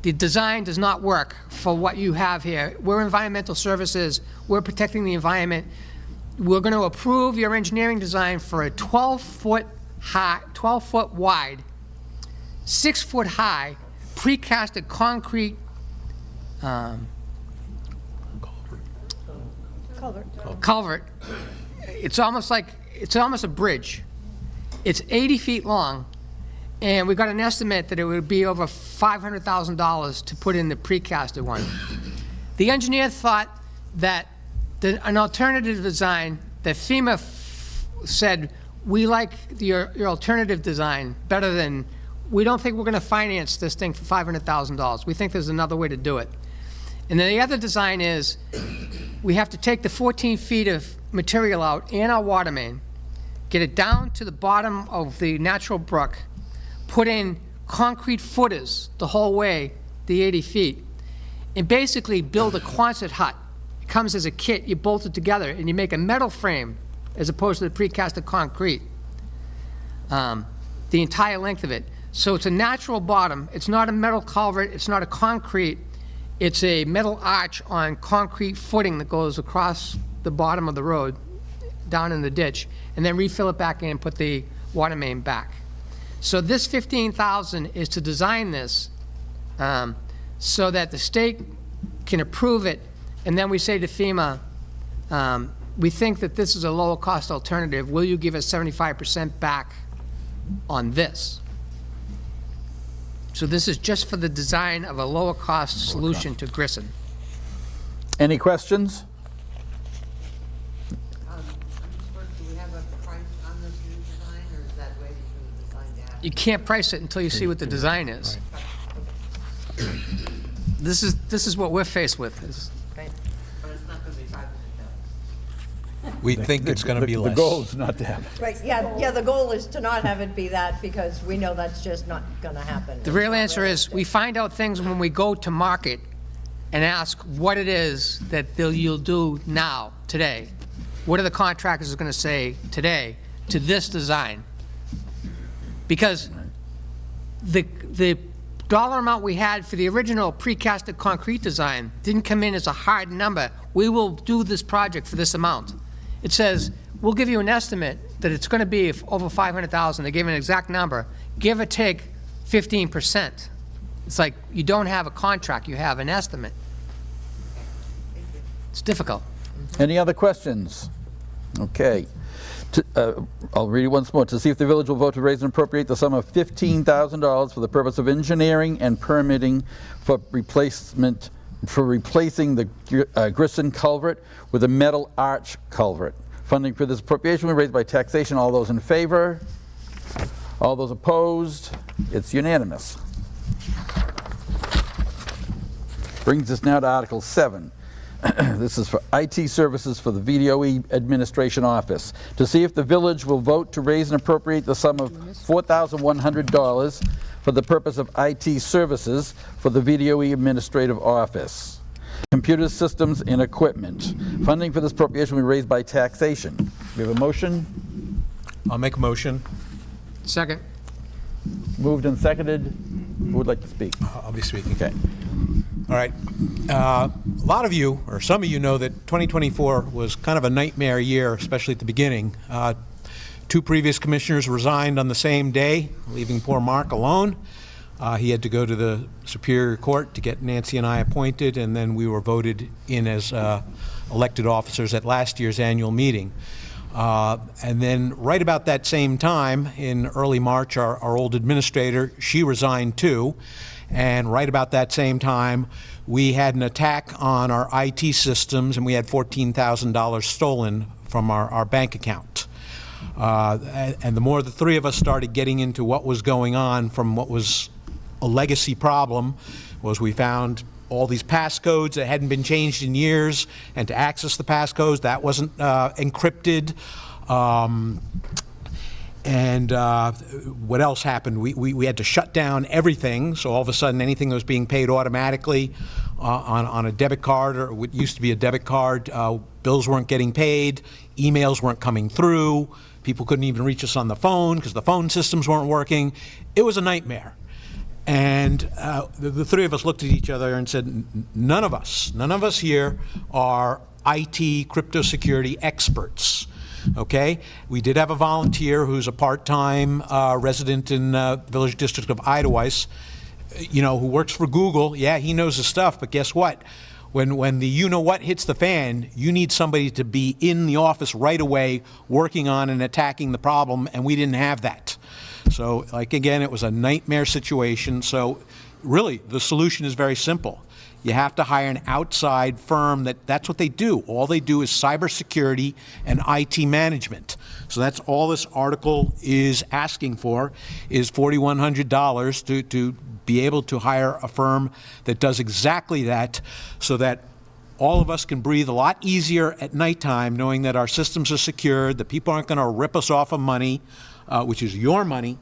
The design does not work for what you have here. We're environmental services. We're protecting the environment. We're going to approve your engineering design for a 12-foot high, 12-foot wide, 6-foot high, precasted concrete culvert. It's almost a bridge. It's 80 feet long, and we got an estimate that it would be over $500,000 to put in the precasted one. The engineer thought that an alternative design that FEMA said, we like your alternative design better than, we don't think we're going to finance this thing for $500,000. We think there's another way to do it. And then the other design is, we have to take the 14 feet of material out and our water main, get it down to the bottom of the natural brook, put in concrete footers the whole way, the 80 feet, and basically build a Quonset hut. It comes as a kit, you bolt it together, and you make a metal frame as opposed to the precasted concrete, the entire length of it. So it's a natural bottom. It's not a metal culvert. It's not a concrete. It's a metal arch on concrete footing that goes across the bottom of the road down in the ditch, and then refill it back in and put the water main back. So this $15,000 is to design this so that the state can approve it, and then we say to FEMA, we think that this is a lower cost alternative. Will you give us 75% back on this? So this is just for the design of a lower cost solution to Grisson. Any questions? Do we have a price on this new design, or is that waiting for the design to happen? You can't price it until you see what the design is. This is what we're faced with. But it's not going to be $500,000. We think it's going to be The less. goal is not to have it. Right, yeah, the goal is to not have it be that, because we know that's just not going to happen. The real answer is, we find out things when we go to market and ask what it is that you'll do now, today. What are the contractors going to say today to this design? Because the dollar amount we had for the original precasted concrete design didn't come in as a hard number. We will do this project for this amount. It says, we'll give you an estimate that it's going to be over $500,000. They gave an exact number, give or take 15%. It's like you don't have a contract, you have an estimate. It's difficult. Any other questions? Okay. I'll read it once more. To see if the village will vote to raise and appropriate the sum of $15,000 for the purpose of engineering and permitting for replacing the Grisson culvert with a metal arch culvert. Funding for this appropriation will be raised by taxation. All those in favor? All those opposed? It's unanimous. Brings us now to Article 7. This is for IT services for the VDOE Administration Office, to see if the village will vote to raise and appropriate the sum of $4,100 for the purpose of IT services for the VDOE Administrative Office. Computer systems and equipment. Funding for this appropriation will be raised by taxation. We have a motion? I'll make a motion. Second. Moved and seconded. Who would like to speak? I'll be speaking. Okay. All right. A lot of you, or some of you, know that 2024 was kind of a nightmare year, especially at the beginning. Two previous commissioners resigned on the same day, leaving poor Mark alone. He had to go to the Superior Court to get Nancy and I appointed, and then we were voted in as elected officers at last year's annual meeting. And then right about that same time, in early March, our old administrator, she resigned too. And right about that same time, we had an attack on our IT systems, and we had $14,000 stolen from our bank account. And the more the three of us started getting into what was going on from what was a legacy problem, was we found all these passcodes that hadn't been changed in years, and to access the passcodes, that wasn't encrypted. And what else happened? We had to shut down everything, so all of a sudden anything that was being paid automatically on a debit card, or what used to be a debit card, bills weren't getting paid, emails weren't coming through, people couldn't even reach us on the phone because the phone systems weren't working. It was a nightmare. And the three of us looked at each other and said, none of us here are IT crypto security experts. Okay, we did have a volunteer who's a part-time resident in Village District of Edelweiss, who works for Google. Yeah, he knows his stuff, but guess what? When the you-know-what hits the fan, you need somebody to be in the office right away working on and attacking the problem, and we didn't have that. So, again, it was a nightmare situation. So, really, the solution is very simple. You have to hire an outside firm that's what they do. All they do is cybersecurity and IT management. So that's all this article is asking for, is $4,100 to be able to hire a firm that does exactly that, so that all of us can breathe a lot easier at nighttime knowing that our systems are secured, that people aren't going to rip us off of money, which is your money.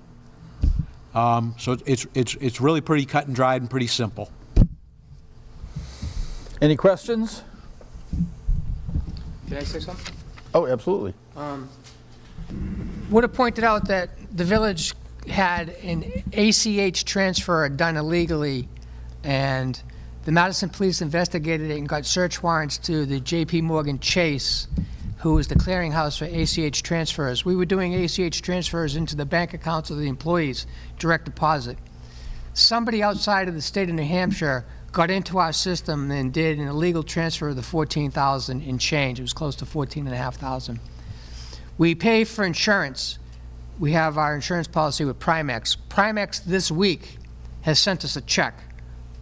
So it's really pretty cut and dried and pretty simple. Any questions? Can I say something? Oh, absolutely. Would have pointed out that the village had an ACH transfer done illegally, and the Madison police investigated it and got search warrants to the J.P. Morgan Chase, who is the clearinghouse for ACH transfers. We were doing ACH transfers into the bank accounts of the employees, direct deposit. Somebody outside of the state of New Hampshire got into our system and did an illegal transfer of the $14,000 in change. It was close to $14,500. We pay for insurance. We have our insurance policy with Primex. Primex this week has sent us a check.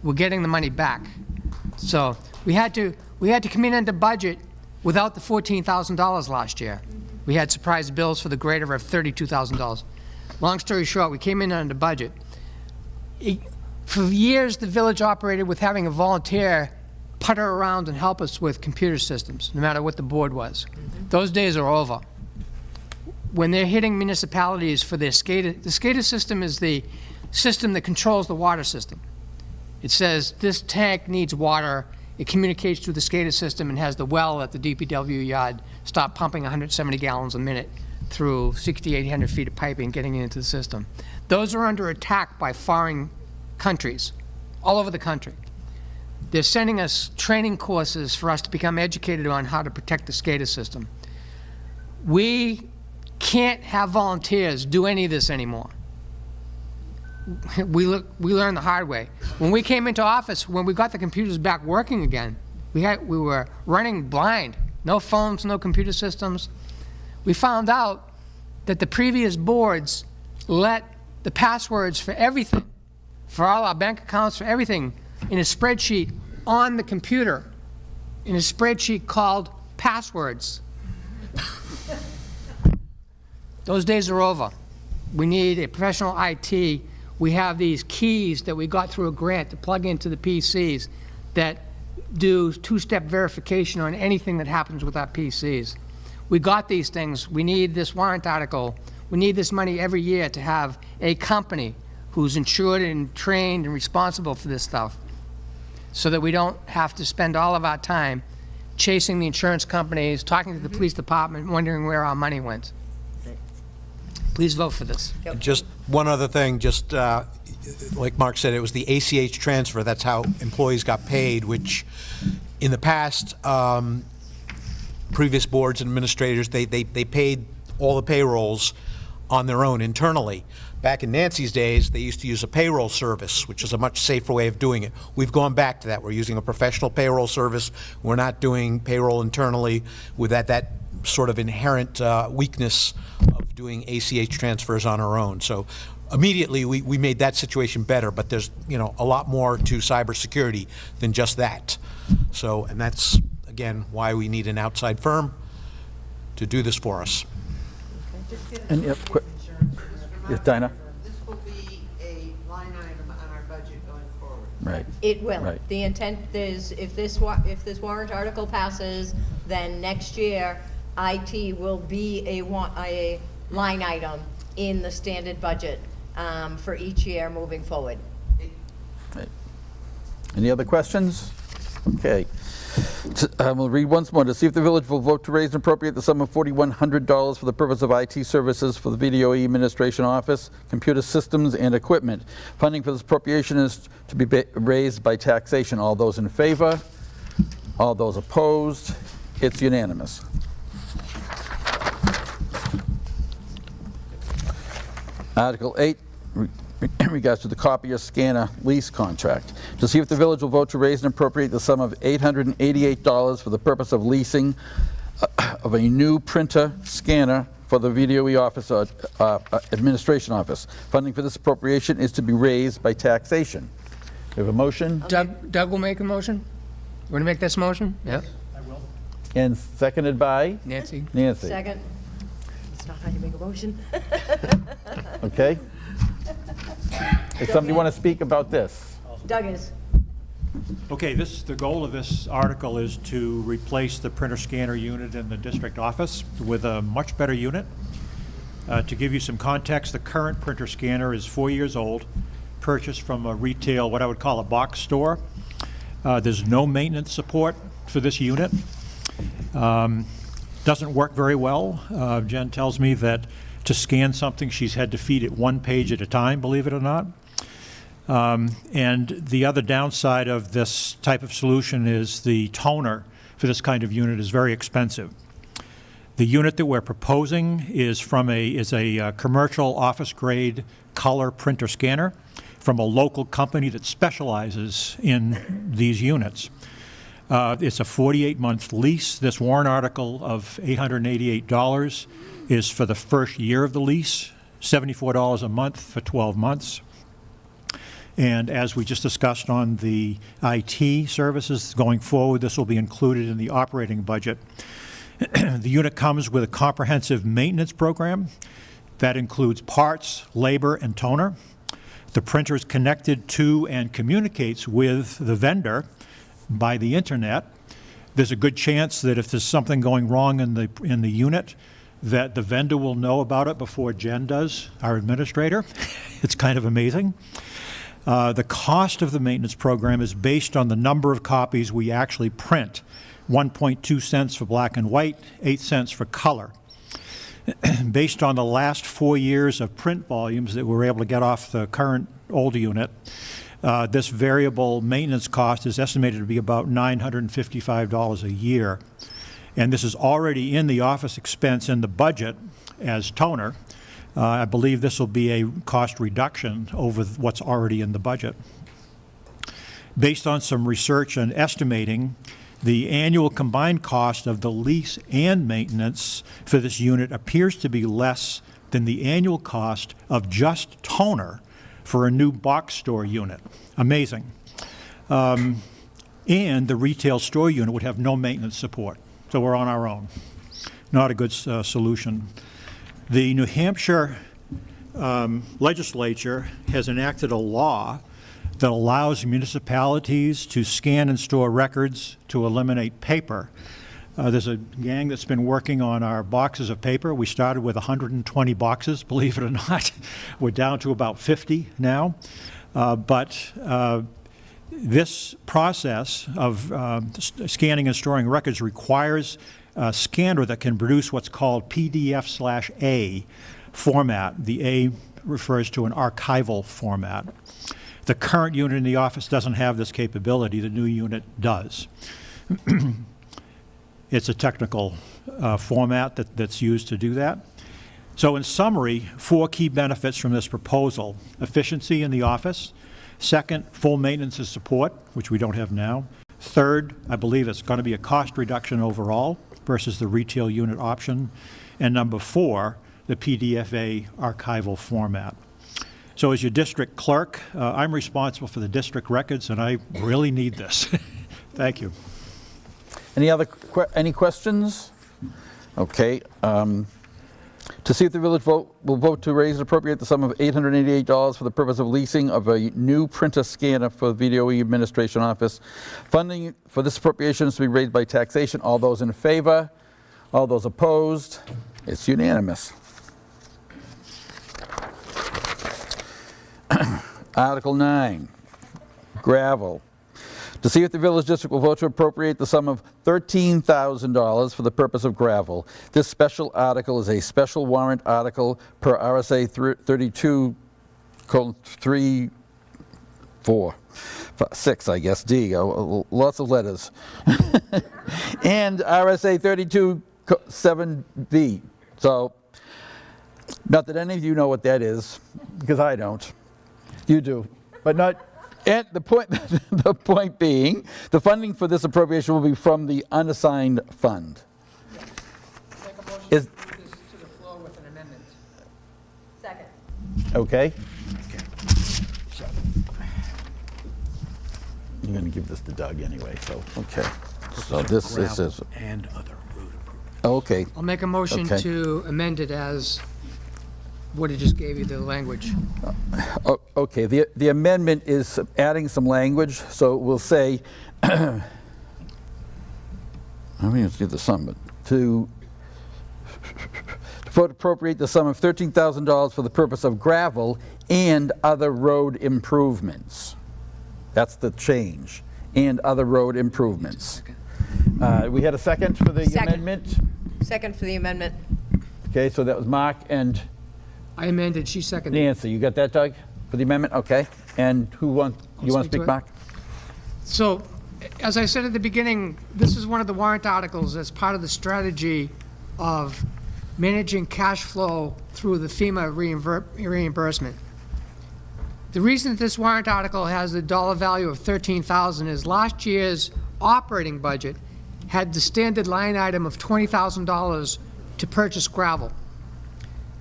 We're getting the money back. So we had to come in under budget without the $14,000 last year. We had surprise bills for the greater of $32,000. Long story short, we came in under budget. For years, the village operated with having a volunteer putter around and help us with computer systems, no matter what the board was. Those days are over. When they're hitting municipalities for their SCADA, the SCADA system is the system that controls the water system. It says this tank needs water. It communicates through the SCADA system and has the well at the DPW yard stop pumping 170 gallons a minute through 6,800 feet of piping getting into the system. Those are under attack by foreign countries all over the country. They're sending us training courses for us to become educated on how to protect the SCADA system. We can't have volunteers do any of this anymore. We learned the hard way. When we came into office, when we got the computers back working again, we were running blind. No phones, no computer systems. We found out that the previous boards let the passwords for everything, for all our bank accounts, for everything, in a spreadsheet on the computer, in a spreadsheet called passwords. Those days are over. We need a professional IT. We have these keys that we got through a grant to plug into the PCs that do two-step verification on anything that happens with our PCs. We got these things. We need this warrant article. We need this money every year to have a company who's insured and trained and responsible for this stuff, so that we don't have to spend all of our time chasing the insurance companies, talking to the police department, wondering where our money went. Please vote for this. Just one other thing, just like Mark said, it was the ACH transfer. That's how employees got paid, which in the past, previous boards and administrators, they paid all the payrolls on their own internally. Back in Nancy's days, they used to use a payroll service, which is a much safer way of doing it. We've gone back to that. We're using a professional payroll service. We're not doing payroll internally with that sort of inherent weakness of doing ACH transfers on our own. So immediately we made that situation better, but there's a lot more to cybersecurity than just that. So, and that's again why we need an outside firm to do this for us. And yes, Dinah? This will be a line item on our budget going forward. Right. It will. Right. The intent is, if this warrant article passes, then next year, IT will be a line item in the standard budget for each year moving forward. Right. Any other questions? Okay. We'll read once more. To see if the village will vote to raise and appropriate the sum of $4,100 for the purpose of IT services for the VDOE Administration Office, computer systems, and equipment. Funding for this appropriation is to be raised by taxation. All those in favor? All those opposed? It's unanimous. Article 8, in regards to the copier scanner lease contract. To see if the village will vote to raise and appropriate the sum of $888 for the purpose of leasing of a new printer scanner for the VDOE office, administration office. Funding for this appropriation is to be raised by taxation. We have a motion? Doug will make a motion? You want to make this motion? Yeah. And seconded by? Nancy? Nancy. Second. It's not how you make a motion. Okay. Does somebody want to speak about this? Doug is. Okay, the goal of this article is to replace the printer scanner unit in the district office with a much better unit. To give you some context, the current printer scanner is 4 years old, purchased from a retail, what I would call a box store. There's no maintenance support for this unit. Doesn't work very well. Jen tells me that to scan something, she's had to feed it one page at a time, believe it or not. And the other downside of this type of solution is the toner for this kind of unit is very expensive. The unit that we're proposing is a commercial office grade color printer scanner from a local company that specializes in these units. It's a 48-month lease. This warrant article of $888 is for the first year of the lease, $74 a month for 12 months. And as we just discussed on the IT services going forward, this will be included in the operating budget. The unit comes with a comprehensive maintenance program that includes parts, labor, and toner. The printer is connected to and communicates with the vendor by the internet. There's a good chance that if there's something going wrong in the unit, that the vendor will know about it before Jen does, our administrator. It's kind of amazing. The cost of the maintenance program is based on the number of copies we actually print. 1.2 cents for black and white, 8 cents for color. Based on the last 4 years of print volumes that we were able to get off the current old unit, this variable maintenance cost is estimated to be about $955 a year. And this is already in the office expense in the budget as toner. I believe this will be a cost reduction over what's already in the budget. Based on some research and estimating, the annual combined cost of the lease and maintenance for this unit appears to be less than the annual cost of just toner for a new box store unit. Amazing. And the retail store unit would have no maintenance support. So we're on our own. Not a good solution. The New Hampshire legislature has enacted a law that allows municipalities to scan and store records to eliminate paper. There's a gang that's been working on our boxes of paper. We started with 120 boxes, believe it or not. We're down to about 50 now. But this process of scanning and storing records requires a scanner that can produce what's called PDF/A format. The A refers to an archival format. The current unit in the office doesn't have this capability. The new unit does. It's a technical format that's used to do that. So in summary, 4 key benefits from this proposal: efficiency in the office. Second, full maintenance and support, which we don't have now. Third, I believe it's going to be a cost reduction overall versus the retail unit option. And number 4, the PDF/A archival format. So as your district clerk, I'm responsible for the district records, and I really need this. Thank you. Any questions? Okay. To see if the village will vote to raise and appropriate the sum of $888 for the purpose of leasing of a new printer scanner for the VDOE Administration Office. Funding for this appropriation is to be raised by taxation. All those in favor? All those opposed? It's unanimous. Article 9, gravel. To see if the village district will vote to appropriate the sum of $13,000 for the purpose of gravel. This special article is a special warrant article per RSA 32:346, I guess, D, lots of letters. And RSA 32:7B. So, not that any of you know what that is, because I don't. You do, but not. And the point being, the funding for this appropriation will be from the unassigned fund. Make a motion Is- to move this to the floor with an amendment. Second. Okay? You're going to give this to Doug anyway, so, okay. So this is, And other road improvements. okay, I'll make a motion Okay. to amend it as what it just gave you, the language. okay, the amendment is adding some language, so we'll say, I mean, let's do the sum, but to vote appropriate the sum of $13,000 for the purpose of gravel and other road improvements. That's the change, and other road improvements. We had a second for the Second. amendment? Second for the amendment. Okay, so that was Mark and I amended, she seconded. Nancy. You got that, Doug, for the amendment? Okay. And who wants, you want to speak to speak, it. Mark? So, as I said at the beginning, this is one of the warrant articles as part of the strategy of managing cash flow through the FEMA reimbursement. The reason that this warrant article has the dollar value of $13,000 is last year's operating budget had the standard line item of $20,000 to purchase gravel.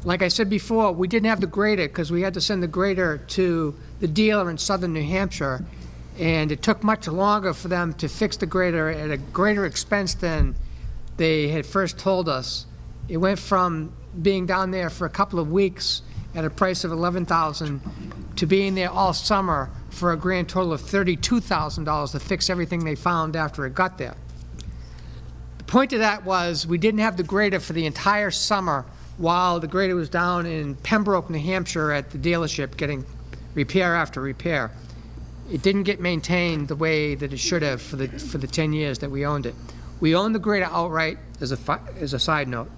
Like I said before, we didn't have the grader because we had to send the grader to the dealer in southern New Hampshire, and it took much longer for them to fix the grader at a greater expense than they had first told us. It went from being down there for a couple of weeks at a price of $11,000 to being there all summer for a grand total of $32,000 to fix everything they found after it got there. The point of that was we didn't have the grader for the entire summer while the grader was down in Pembroke, New Hampshire at the dealership getting repair after repair. It didn't get maintained the way that it should have for the 10 years that we owned it. We owned the grader outright, as a side note.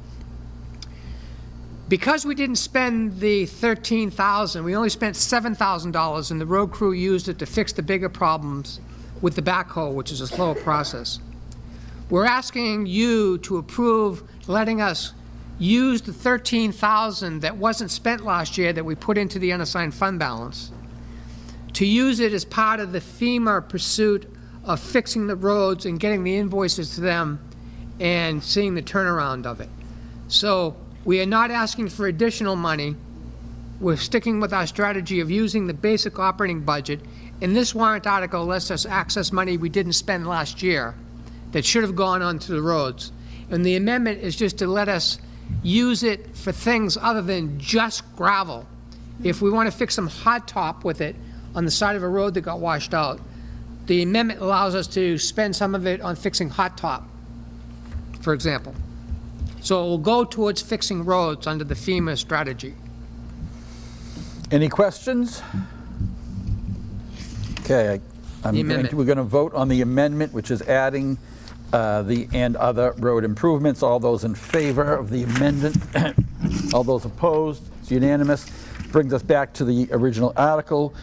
Because we didn't spend the $13,000, we only spent $7,000, and the road crew used it to fix the bigger problems with the backhoe, which is a slower process. We're asking you to approve letting us use the $13,000 that wasn't spent last year that we put into the unassigned fund balance, to use it as part of the FEMA pursuit of fixing the roads and getting the invoices to them and seeing the turnaround of it. So we are not asking for additional money. We're sticking with our strategy of using the basic operating budget, and this warrant article lets us access money we didn't spend last year that should have gone onto the roads. And the amendment is just to let us use it for things other than just gravel. If we want to fix some hot top with it, on the side of a road that got washed out. The amendment allows us to spend some of it on fixing hot top, for example. So it will go towards fixing roads under the FEMA strategy. Any questions? Okay, amendment. we're going to vote on the amendment, which is adding the "and other road improvements." All those in favor of the amendment? All those opposed? It's unanimous. Brings us back to the original article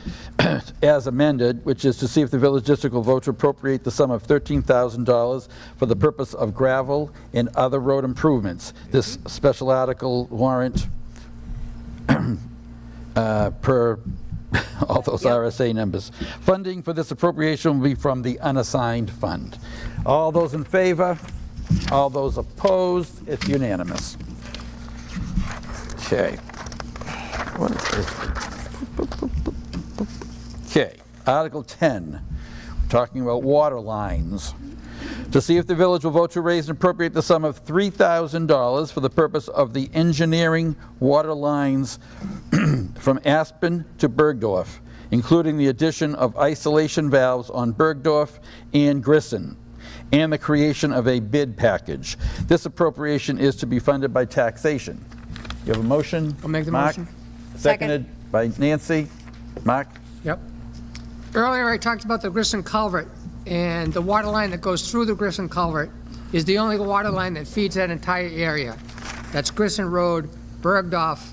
as amended, which is to see if the village district will vote to appropriate the sum of $13,000 for the purpose of gravel and other road improvements. This special article warrant per all those RSA numbers. Funding for this appropriation will be from the unassigned fund. All those in favor? All those opposed? It's unanimous. Okay. What is this? Okay, Article 10, we're talking about water lines. To see if the village will vote to raise and appropriate the sum of $3,000 for the purpose of the engineering water lines from Aspen to Bergdorf, including the addition of isolation valves on Bergdorf and Grisson, and the creation of a bid package. This appropriation is to be funded by taxation. You have a motion? I'll make the Mark? motion. Seconded by Nancy. Mark? Yep. Earlier, I talked about the Grisson culvert, and the water line that goes through the Grisson culvert is the only water line that feeds that entire area. That's Grisson Road, Bergdorf,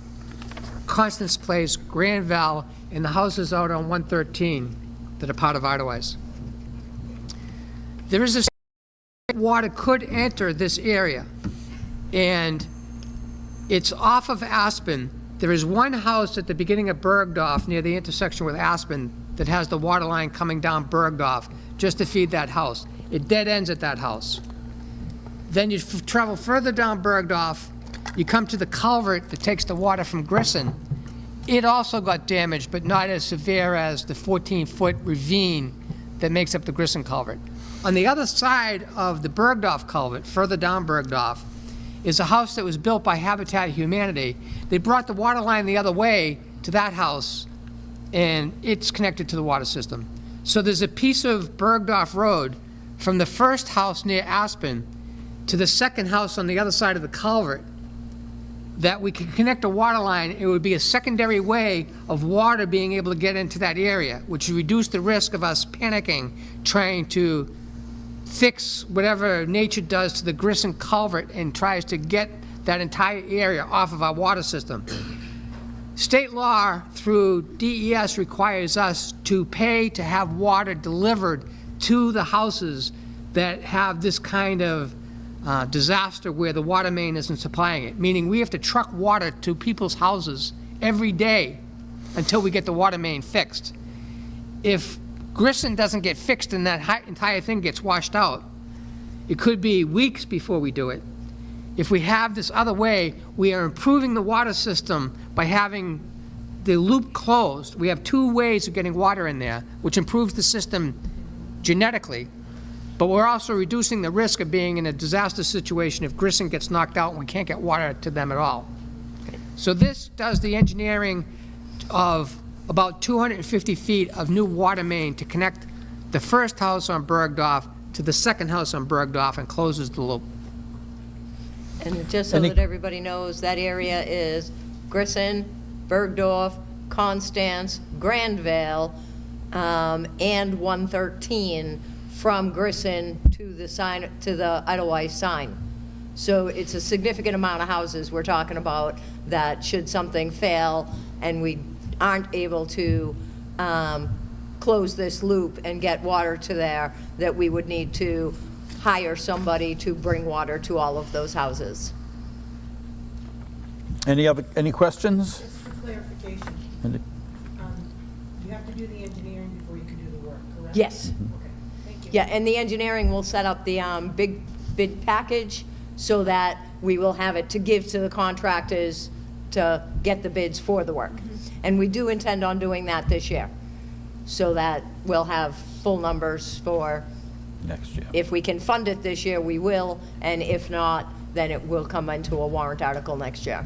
Constance Place, Granville, and the houses out on 113 that are part of Idlewise. There is a water could enter this area, and it's off of Aspen. There is one house at the beginning of Bergdorf near the intersection with Aspen that has the water line coming down Bergdorf just to feed that house. It dead ends at that house. Then you travel further down Bergdorf, you come to the culvert that takes the water from Grisson. It also got damaged, but not as severe as the 14-foot ravine that makes up the Grisson culvert. On the other side of the Bergdorf culvert, further down Bergdorf, is a house that was built by Habitat Humanity. They brought the water line the other way to that house, and it's connected to the water system. So there's a piece of Bergdorf Road from the first house near Aspen to the second house on the other side of the culvert that we could connect a water line. It would be a secondary way of water being able to get into that area, which would reduce the risk of us panicking, trying to fix whatever nature does to the Grisson culvert and tries to get that entire area off of our water system. State law through DES requires us to pay to have water delivered to the houses that have this kind of disaster where the water main isn't supplying it, meaning we have to truck water to people's houses every day until we get the water main fixed. If Grisson doesn't get fixed and that entire thing gets washed out, it could be weeks before we do it. If we have this other way, we are improving the water system by having the loop closed. We have two ways of getting water in there, which improves the system genetically, but we're also reducing the risk of being in a disaster situation if Grisson gets knocked out and we can't get water to them at all. So this does the engineering of about 250 feet of new water main to connect the first house on Bergdorf to the second house on Bergdorf and closes the loop. And just so that everybody knows, that area is Grisson, Bergdorf, Constance, Granville, and 113 from Grisson to the sign, to the Idlewise sign. So it's a significant amount of houses we're talking about that should something fail and we aren't able to close this loop and get water to there, that we would need to hire somebody to bring water to all of those houses. Any questions? Just for clarification, you have to do the engineering before you can do the work, correct? Yes. Okay, thank you. Yeah, and the engineering will set up the big bid package so that we will have it to give to the contractors to get the bids for the work. And we do intend on doing that this year, so that we'll have full numbers for, Next year. if we can fund it this year, we will, and if not, then it will come into a warrant article next year.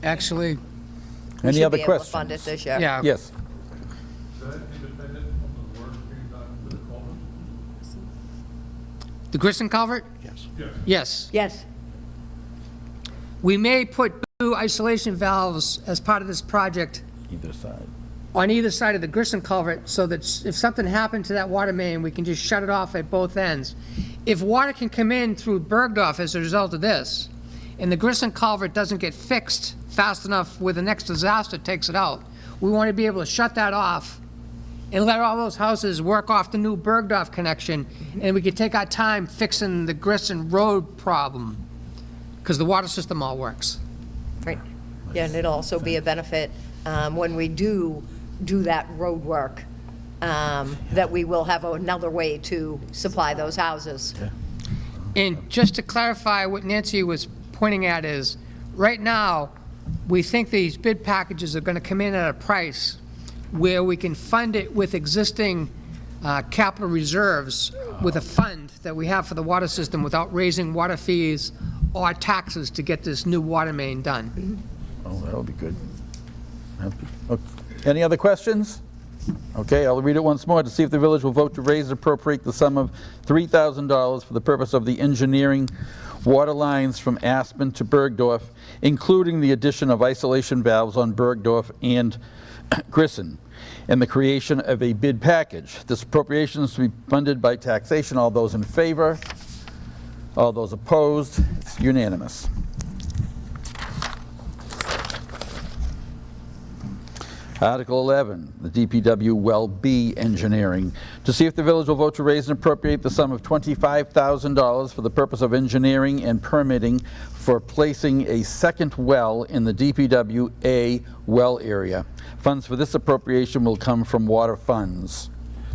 Actually, We Any should other be able to questions? fund it this year. yeah. Yes. that independent from the work being done with the culvert? The Grissom culvert? Yes. Yes. Yes. Yes. We may put 2 isolation valves as part of this project Either side. on either side of the Grissom culvert, so that if something happened to that water main, we can just shut it off at both ends. If water can come in through Bergdorf as a result of this, and the Grissom culvert doesn't get fixed fast enough where the next disaster takes it out, we want to be able to shut that off and let all those houses work off the new Bergdorf connection, and we can take our time fixing the Grissom Road problem, because the water system all works. Right. Yeah, and it'll also be a benefit when we do that road work, that we will have another way to supply those houses. And just to clarify what Nancy was pointing at is, right now, we think these bid packages are going to come in at a price where we can fund it with existing capital reserves, with a fund that we have for the water system without raising water fees or taxes to get this new water main done. Oh, that'll be good. Okay. Any other questions? Okay, I'll read it once more to see if the village will vote to raise and appropriate the sum of $3,000 for the purpose of the engineering water lines from Aspen to Bergdorf, including the addition of isolation valves on Bergdorf and Grissom, and the creation of a bid package. This appropriation is to be funded by taxation. All those in favor? All those opposed? It's unanimous. Article 11, the DPW Well B Engineering, to see if the village will vote to raise and appropriate the sum of $25,000 for the purpose of engineering and permitting for placing a second well in the DPW A well area. Funds for this appropriation will come from water funds.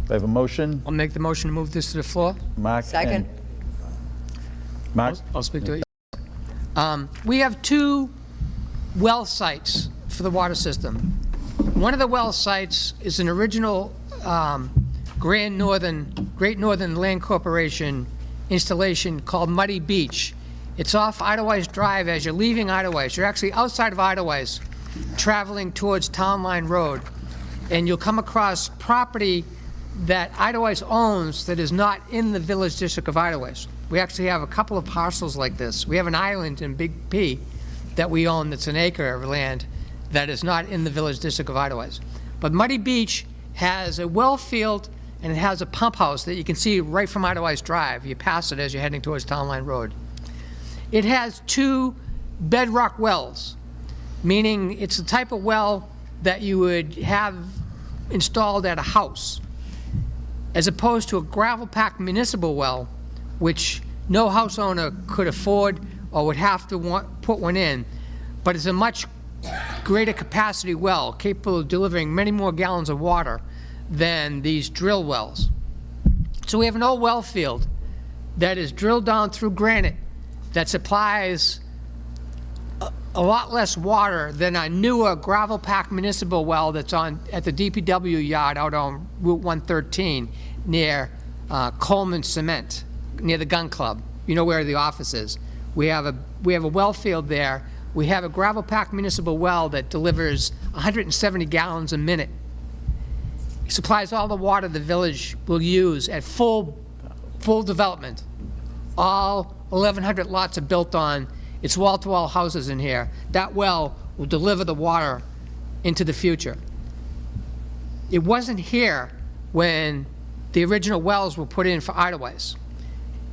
Do I have a motion? I'll make the motion to move this to the floor. Mark? Second. Mark? I'll speak to it. We have 2 well sites for the water system. One of the well sites is an original Great Northern Land Corporation installation called Muddy Beach. It's off Idlewice Drive as you're leaving Idlewice. You're actually outside of Idlewice, traveling towards Town Line Road, and you'll come across property that Idlewice owns that is not in the Village District of Idlewice. We actually have a couple of parcels like this. We have an island in Big P that we own that's an acre of land that is not in the Village District of Idlewice. But Muddy Beach has a well field, and it has a pump house that you can see right from Idlewice Drive. You pass it as you're heading towards Town Line Road. It has 2 bedrock wells, meaning it's the type of well that you would have installed at a house, as opposed to a gravel-packed municipal well, which no house owner could afford or would have to put one in. But it's a much greater capacity well, capable of delivering many more gallons of water than these drill wells. So we have an old well field that is drilled down through granite that supplies a lot less water than a newer gravel-packed municipal well that's at the DPW yard out on Route 113 near Coleman Cement, near the gun club. You know where the office is. We have a well field there. We have a gravel-packed municipal well that delivers 170 gallons a minute. It supplies all the water the village will use at full development. All 1,100 lots are built on. It's wall-to-wall houses in here. That well will deliver the water into the future. It wasn't here when the original wells were put in for Idlewice.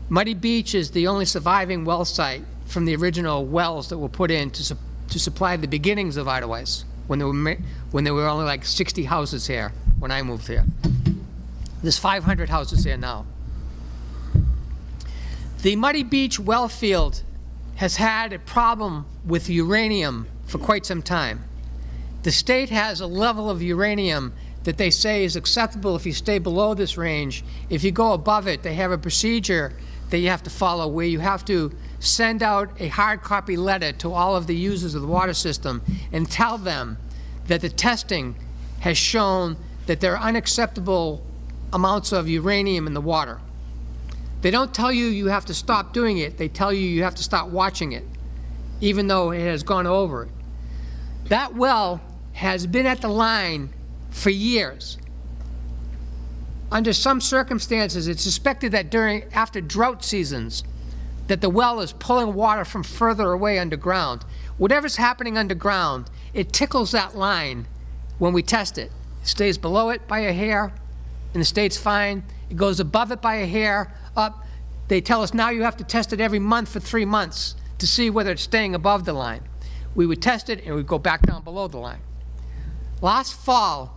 Muddy Beach is the only surviving well site from the original wells that were put in to supply the beginnings of Idlewice, when there were only like 60 houses here when I moved here. There's 500 houses here now. The Muddy Beach well field has had a problem with uranium for quite some time. The state has a level of uranium that they say is acceptable if you stay below this range. If you go above it, they have a procedure that you have to follow where you have to send out a hard copy letter to all of the users of the water system and tell them that the testing has shown that there are unacceptable amounts of uranium in the water. They don't tell you you have to stop doing it. They tell you you have to stop watching it, even though it has gone over it. That well has been at the line for years. under some circumstances, it's suspected that after drought seasons, that the well is pulling water from further away underground. Whatever's happening underground, it tickles that line when we test it. It stays below it by a hair, and the state's fine. It goes above it by a hair, up. They tell us now you have to test it every month for 3 months to see whether it's staying above the line. We would test it, and we'd go back down below the line. Last fall,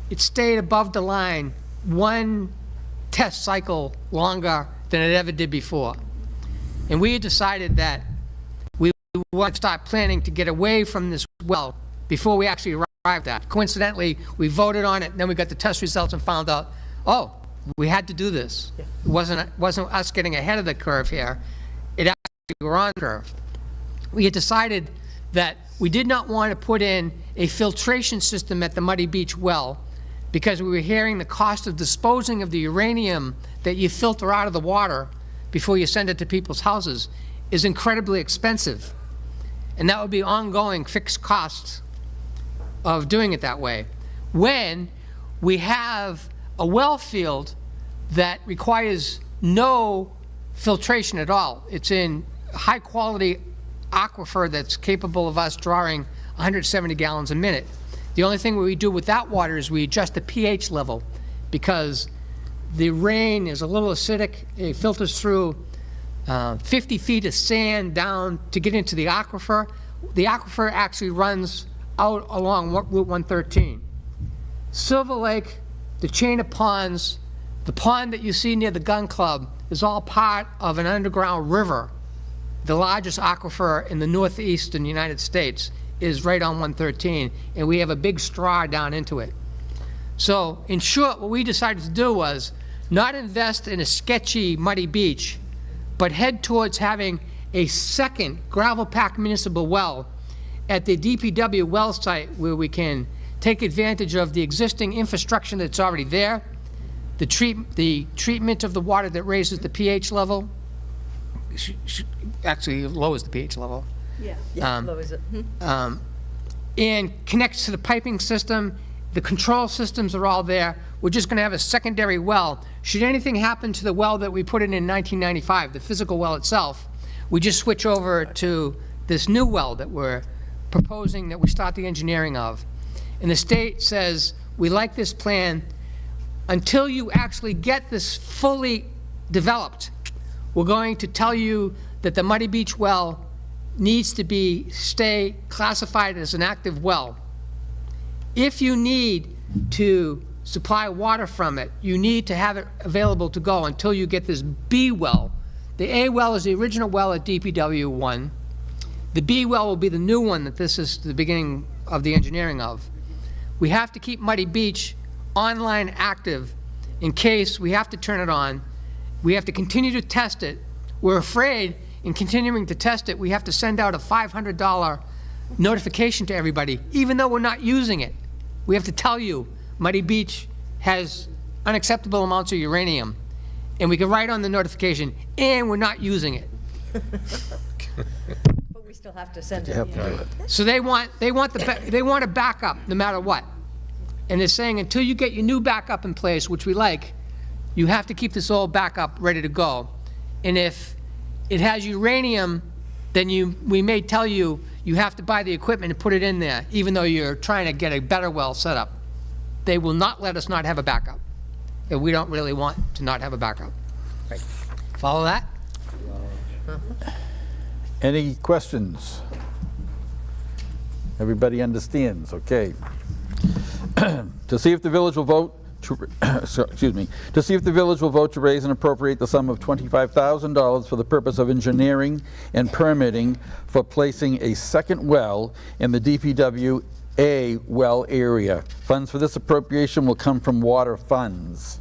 it stayed above the line 1 test cycle longer than it ever did before. And we had decided that we want to start planning to get away from this well before we actually arrived at it. Coincidentally, we voted on it, and then we got the test results and found out, oh, we had to do this. It wasn't us getting ahead of the curve here. It actually we were on the curve. We had decided that we did not want to put in a filtration system at the Muddy Beach well because we were hearing the cost of disposing of the uranium that you filter out of the water before you send it to people's houses is incredibly expensive. And that would be ongoing fixed costs of doing it that way. When we have a well field that requires no filtration at all, it's in high quality aquifer that's capable of us drawing 170 gallons a minute. The only thing we do with that water is we adjust the pH level because the rain is a little acidic. It filters through 50 feet of sand down to get into the aquifer. The aquifer actually runs out along Route 113. Silver Lake, the chain of ponds, the pond that you see near the gun club is all part of an underground river. The largest aquifer in the northeastern United States is right on 113, and we have a big straw down into it. So, in short, what we decided to do was not invest in a sketchy, muddy beach, but head towards having a second gravel-packed municipal well at the DPW well site where we can take advantage of the existing infrastructure that's already there, the treatment of the water that raises the pH level, actually lowers the pH level, Lowers it. and connects to the piping system. The control systems are all there. We're just going to have a secondary well. Should anything happen to the well that we put in 1995, the physical well itself, we just switch over to this new well that we're proposing that we start the engineering of. And the state says, we like this plan. Until you actually get this fully developed, we're going to tell you that the Muddy Beach well needs to stay classified as an active well. If you need to supply water from it, you need to have it available to go until you get this B well. The A well is the original well at DPW 1. The B well will be the new one that this is the beginning of the engineering of. We have to keep Muddy Beach online active in case we have to turn it on. We have to continue to test it. We're afraid in continuing to test it, we have to send out a $500 notification to everybody, even though we're not using it. We have to tell you, Muddy Beach has unacceptable amounts of uranium, and we can write on the notification, and we're not using it. But we still have to send You it. have to do it. So they want a backup no matter what. And they're saying until you get your new backup in place, which we like, you have to keep this old backup ready to go. And if it has uranium, then we may tell you you have to buy the equipment and put it in there, even though you're trying to get a better well set up. They will not let us not have a backup. And we don't really want to not have a backup. Right. Follow that? Any questions? Everybody understands, okay. To see if the village will vote to see if the village will vote to raise and appropriate the sum of $25,000 for the purpose of engineering and permitting for placing a second well in the DPW A well area. Funds for this appropriation will come from water funds.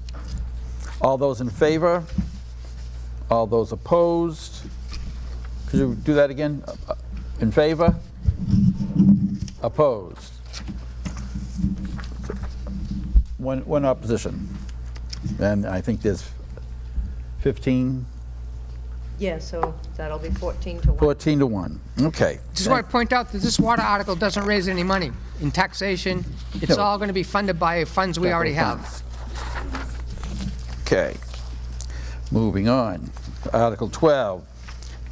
All those in favor? All those opposed? Could you do that again? In favor? Opposed? One opposition. And I think there's 15, Yeah, so that'll be 14 to 1. 14 to 1. Okay. Just want to point out that this water article doesn't raise any money in taxation. It's No. all going to be funded by funds we already have. Funds. Okay. Moving on. Article 12,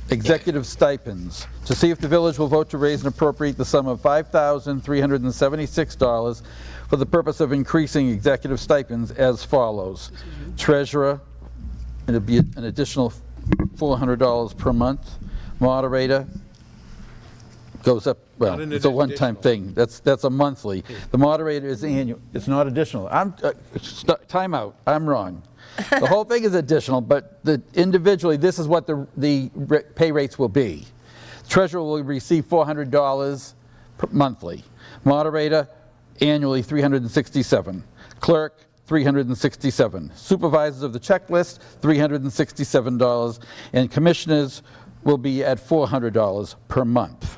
executive stipends. To see if the village will vote to raise and appropriate the sum of $5,376 for the purpose of increasing executive stipends as follows. Treasurer, it'll be an additional $400 per month. Moderator goes up, well, Not an it's a one-time additional. thing. That's a monthly. The moderator is annual. It's not additional. Time out. I'm wrong. The whole thing is additional, but individually, this is what the pay rates will be. Treasurer will receive $400 monthly. Moderator, annually $367. Clerk, $367. Supervisors of the checklist, $367. And commissioners will be at $400 per month.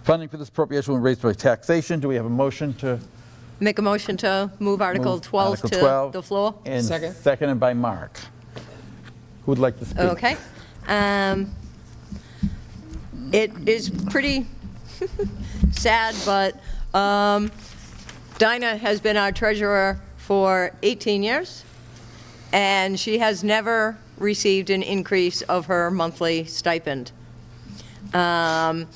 Funding for this appropriation will be raised by taxation. Do we have a motion to Make a motion to move Article move 12 Article to 12? the floor? And Second. seconded by Mark. Who would like to speak? Okay. It is pretty sad, but Dinah has been our treasurer for 18 years, and she has never received an increase of her monthly stipend. The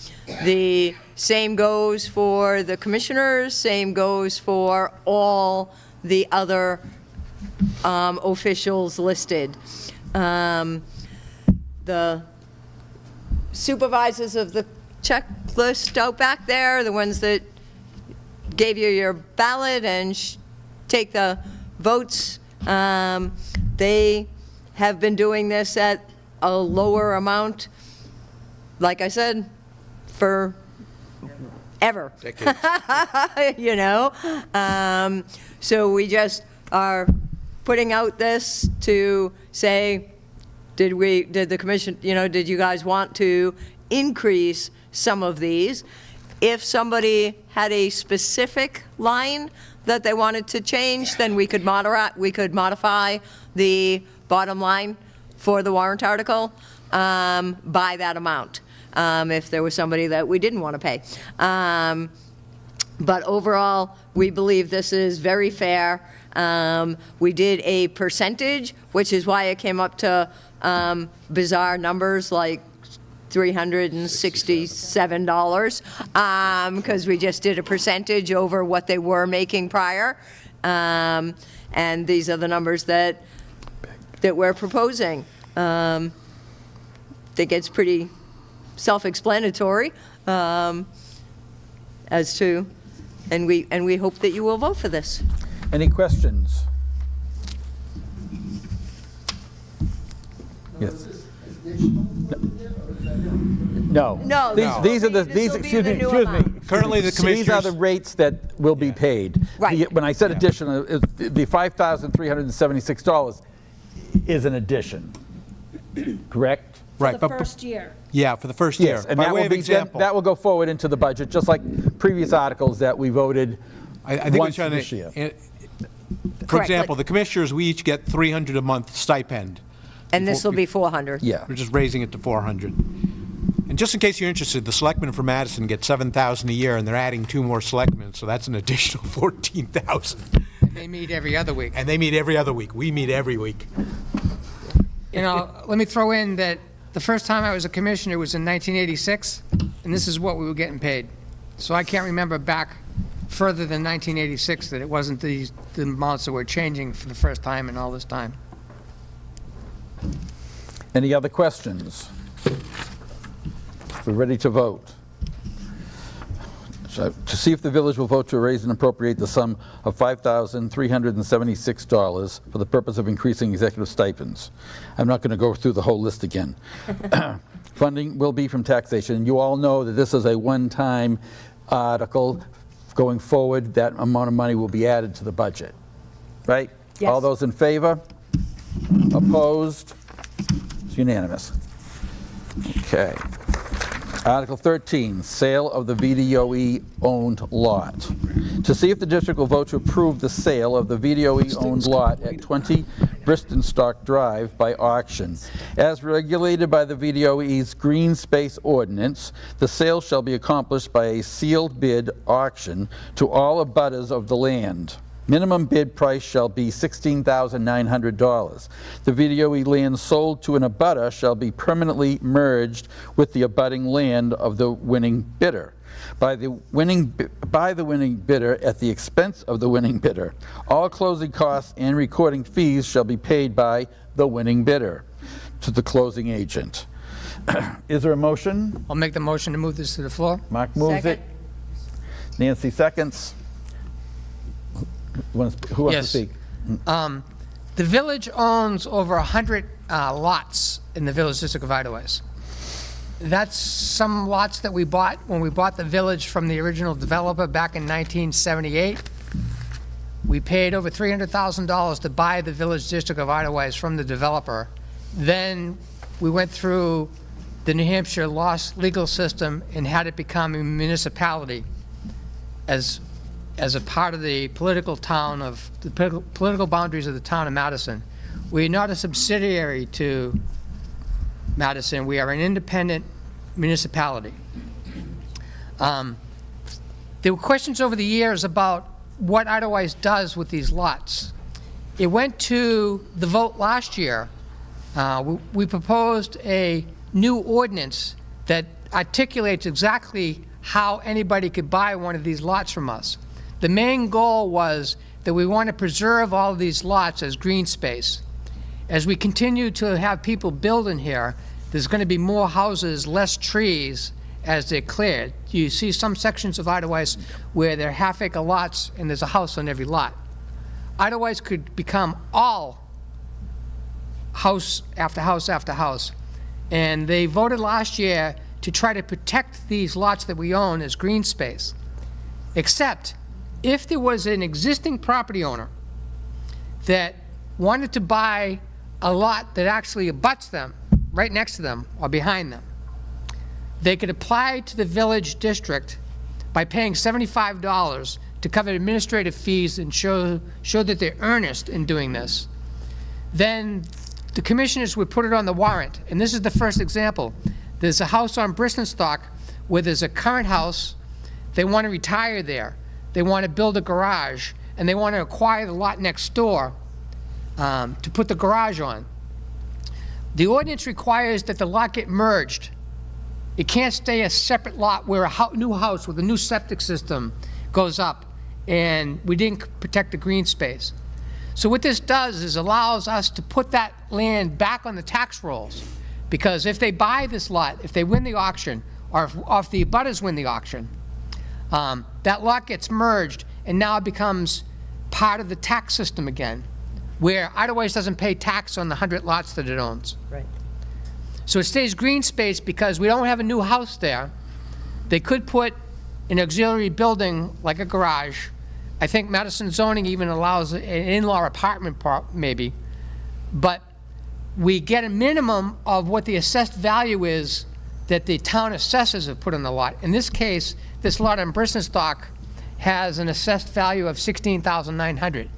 same goes for the commissioners, same goes for all the other officials listed. The supervisors of the checklist out back there, the ones that gave you your ballot and take the votes, they have been doing this at a lower amount, like I said, for ever. Decades. You know? So we just are putting out this to say, did the commission, did you guys want to increase some of these? If somebody had a specific line that they wanted to change, then we could modify the bottom line for the warrant article by that amount, if there was somebody that we didn't want to pay. But overall, we believe this is very fair. We did a percentage, which is why it came up to bizarre numbers like $367, because we just did a percentage over what they were making prior. And these are the numbers that we're proposing. I think it's pretty self-explanatory as to, and we hope that you will vote for this. Any questions? Yes. No. No, These are the, this will be the new excuse me. amount. Currently, the These are the commissioners, rates that will be paid. Right. When I said additional, the $5,376 is an addition, correct? right, The but, first year. yeah, for the first year. Yes, and By that way will of be, example, that will go forward into the budget, just like previous articles that we voted I think once it's this year. For Correct, example, like- the commissioners, we each get $300 a month stipend. And this will be 400. Yeah. We're just raising it to 400. And just in case you're interested, the selectmen for Madison get $7,000 a year, and they're adding 2 more selectmen, so that's an additional $14,000. They meet every other week. And they meet every other week. We meet every week. Let me throw in that the first time I was a commissioner was in 1986, and this is what we were getting paid. So I can't remember back further than 1986 that it wasn't the amounts that were changing for the first time in all this time. Any other questions? We're ready to vote. So, to see if the village will vote to raise and appropriate the sum of $5,376 for the purpose of increasing executive stipends. I'm not going to go through the whole list again. Funding will be from taxation. You all know that this is a one-time article. Going forward, that amount of money will be added to the budget, right? Yes. All those in favor? Opposed? It's unanimous. Okay. Article 13, sale of the VDOE-owned lot. To see if the district will vote to approve the sale of the VDOE-owned lot at 20 Bristenstock Drive by auction. As regulated by the VDOE's Green Space Ordinance, the sale shall be accomplished by a sealed bid auction to all abutters of the land. Minimum bid price shall be $16,900. The VDOE land sold to an abutter shall be permanently merged with the abutting land of the winning bidder. By the winning bidder at the expense of the winning bidder. All closing costs and recording fees shall be paid by the winning bidder to the closing agent. Is there a motion? I'll make the motion to move this to the floor. Mark moves it. Second. Nancy seconds. Who wants to Yes. speak? The village owns over 100 lots in the village district of Idaways. That's some lots that we bought when we bought the village from the original developer back in 1978. We paid over $300,000 to buy the village district of Idaways from the developer. Then we went through the New Hampshire legal system and had it become a municipality as a part of the political political boundaries of the town of Madison. We are not a subsidiary to Madison. We are an independent municipality. There were questions over the years about what Idaways does with these lots. It went to the vote last year. We proposed a new ordinance that articulates exactly how anybody could buy one of these lots from us. The main goal was that we want to preserve all of these lots as green space. As we continue to have people build in here, there's going to be more houses, less trees as they're cleared. You see some sections of Idaways where they're half-acre lots and there's a house on every lot. Idaways could become all house after house after house. And they voted last year to try to protect these lots that we own as green space. Except if there was an existing property owner that wanted to buy a lot that actually abuts them, right next to them or behind them, they could apply to the village district by paying $75 to cover administrative fees and show that they're earnest in doing this. Then the commissioners would put it on the warrant. And this is the first example. There's a house on Bristenstock where there's a current house. They want to retire there. They want to build a garage, and they want to acquire the lot next door to put the garage on. The ordinance requires that the lot get merged. It can't stay a separate lot where a new house with a new septic system goes up, and we didn't protect the green space. So what this does is allows us to put that land back on the tax rolls, because if they buy this lot, if they win the auction, or if the abutters win the auction, that lot gets merged and now it becomes part of the tax system again, where Idaways doesn't pay tax on the 100 lots that it owns. Right. So it stays green space because we don't have a new house there. They could put an auxiliary building like a garage. I think Madison zoning even allows an in-law apartment maybe, but we get a minimum of what the assessed value is that the town assessors have put on the lot. In this case, this lot on Bristenstock has an assessed value of $16,900.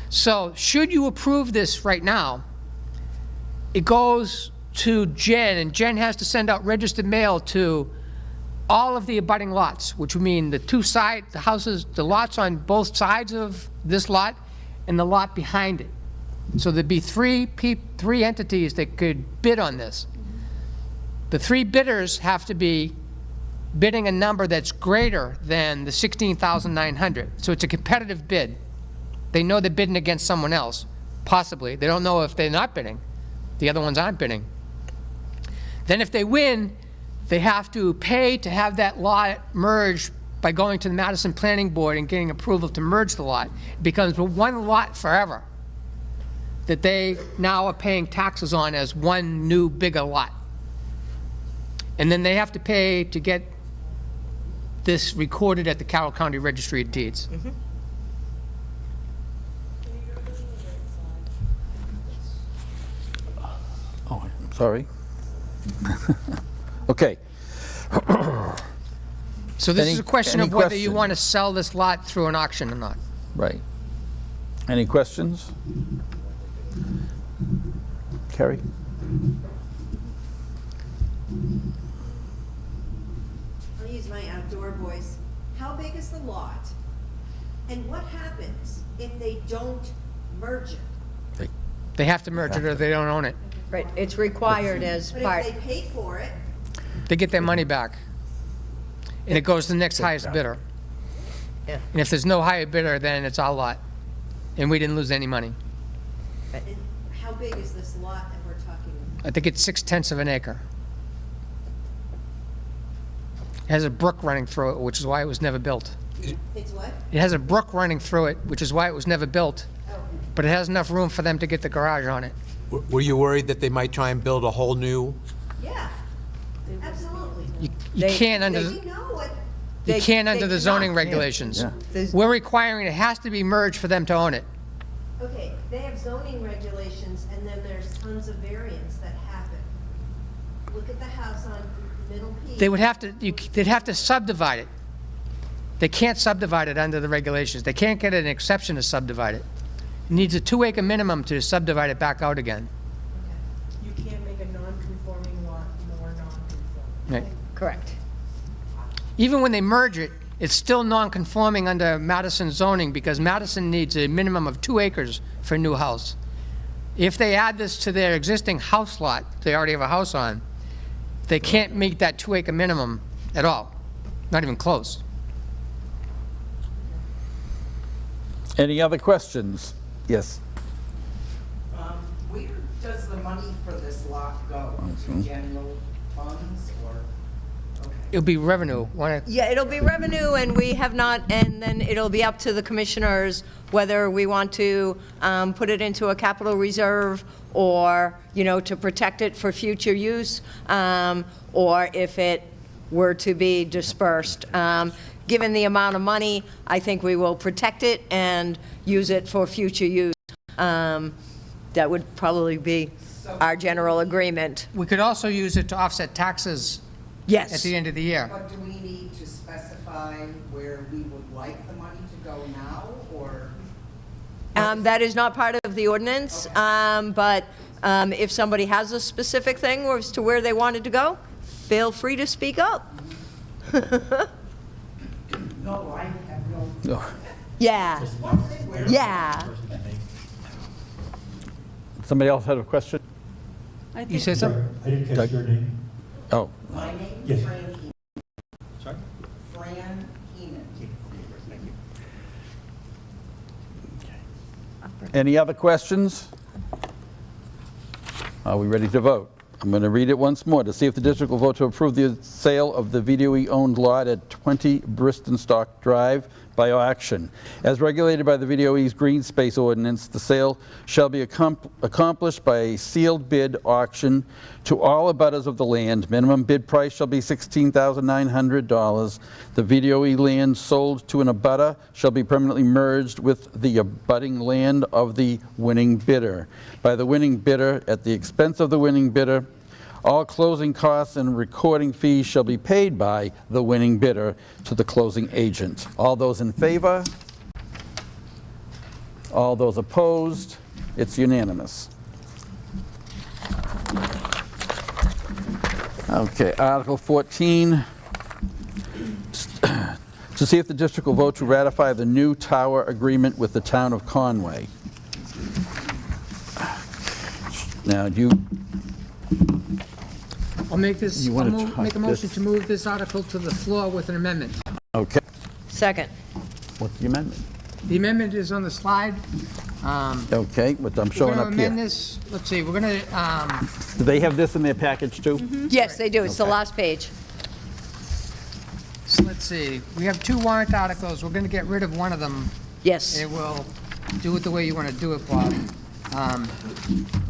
So should you approve this right now, it goes to Jen, and Jen has to send out registered mail to all of the abutting lots, which would mean the houses, the lots on both sides of this lot and the lot behind it. So there'd be three entities that could bid on this. The three bidders have to be bidding a number that's greater than the $16,900. So it's a competitive bid. They know they're bidding against someone else, possibly. They don't know if they're not bidding. The other ones aren't bidding. Then if they win, they have to pay to have that lot merged by going to the Madison Planning Board and getting approval to merge the lot. It becomes one lot forever that they now are paying taxes on as one new bigger lot. And then they have to pay to get this recorded at the Carroll County Registry of Deeds. Mm-hmm. Oh, I'm sorry. Okay. So this is a question any of whether you question? want to sell this lot through an auction or not. Right. Any questions? Carrie? I'll use my outdoor voice. How big is the lot? And what happens if they don't merge it? They have to merge it or they don't own it. Right, it's required as But part. if they pay for it, They get their money back. And it goes to the next highest bidder. Yeah. And if there's no higher bidder, then it's our lot. And we didn't lose any money. and how big is this lot that we're talking about? I think it's 6/10 of an acre. It has a brook running through it, which is why it was never built. It's what? It has a brook running through it, which is why it was never built. Oh, But it has enough room for them to get the garage on it. Were you worried that they might try and build a whole new? yeah, absolutely. You They- can't under, They know what, you they- can't they under the cannot. zoning regulations. Yeah. There's- We're requiring it has to be merged for them to own it. okay, they have zoning regulations, and then there's tons of variants that happen. Look at the house on Middle Peak. They would have to, they'd have to subdivide it. They can't subdivide it under the regulations. They can't get an exception to subdivide it. It needs a 2-acre minimum to subdivide it back out again. You can't make a non-conforming lot more non-conforming. Right. Correct. Even when they merge it, it's still non-conforming under Madison zoning because Madison needs a minimum of 2 acres for a new house. If they add this to their existing house lot, they already have a house on, they can't meet that 2-acre minimum at all, not even close. Any other questions? Yes. Where does the money for this lot go? To general funds or? Okay. It'll be revenue. Yeah, it'll be revenue, and we have not, and then it'll be up to the commissioners whether we want to put it into a capital reserve or, to protect it for future use, or if it were to be dispersed. Given the amount of money, I think we will protect it and use it for future use. That would probably be our general agreement. We could also use it to offset taxes Yes. at the end of the year. But do we need to specify where we would like the money to go now, or? That is not part of the ordinance, but if somebody has a specific thing as to where they wanted to go, feel free to speak up. No, I have no. No. Yeah, yeah. Somebody else had a question? You said something? I didn't catch your name. Oh, My name Yes. is Fran Keenan. Sorry? Fran Keenan. any other questions? Are we ready to vote? I'm going to read it once more to see if the district will vote to approve the sale of the VDOE-owned lot at 20 Bristenstock Drive by auction. As regulated by the VDOE's Green Space Ordinance, the sale shall be accomplished by a sealed bid auction to all abutters of the land. Minimum bid price shall be $16,900. The VDOE land sold to an abutter shall be permanently merged with the abutting land of the winning bidder. By the winning bidder, at the expense of the winning bidder, all closing costs and recording fees shall be paid by the winning bidder to the closing agent. All those in favor? All those opposed? It's unanimous. Okay, Article 14. To see if the district will vote to ratify the new tower agreement with the town of Conway. Now, do you, I'll make this, You I'll wanna talk make a motion this? to move this article to the floor with an amendment. okay, Second. what's the amendment? The amendment is on the slide. Okay, what I'm We're showing going to up amend here. this, let's see, we're going to, Do they have this in their package too? Yes, they do. It's the last page. so let's see, we have 2 warrant articles, we're going to get rid of one of them, Yes. and we'll do it the way you want to do it, Bob.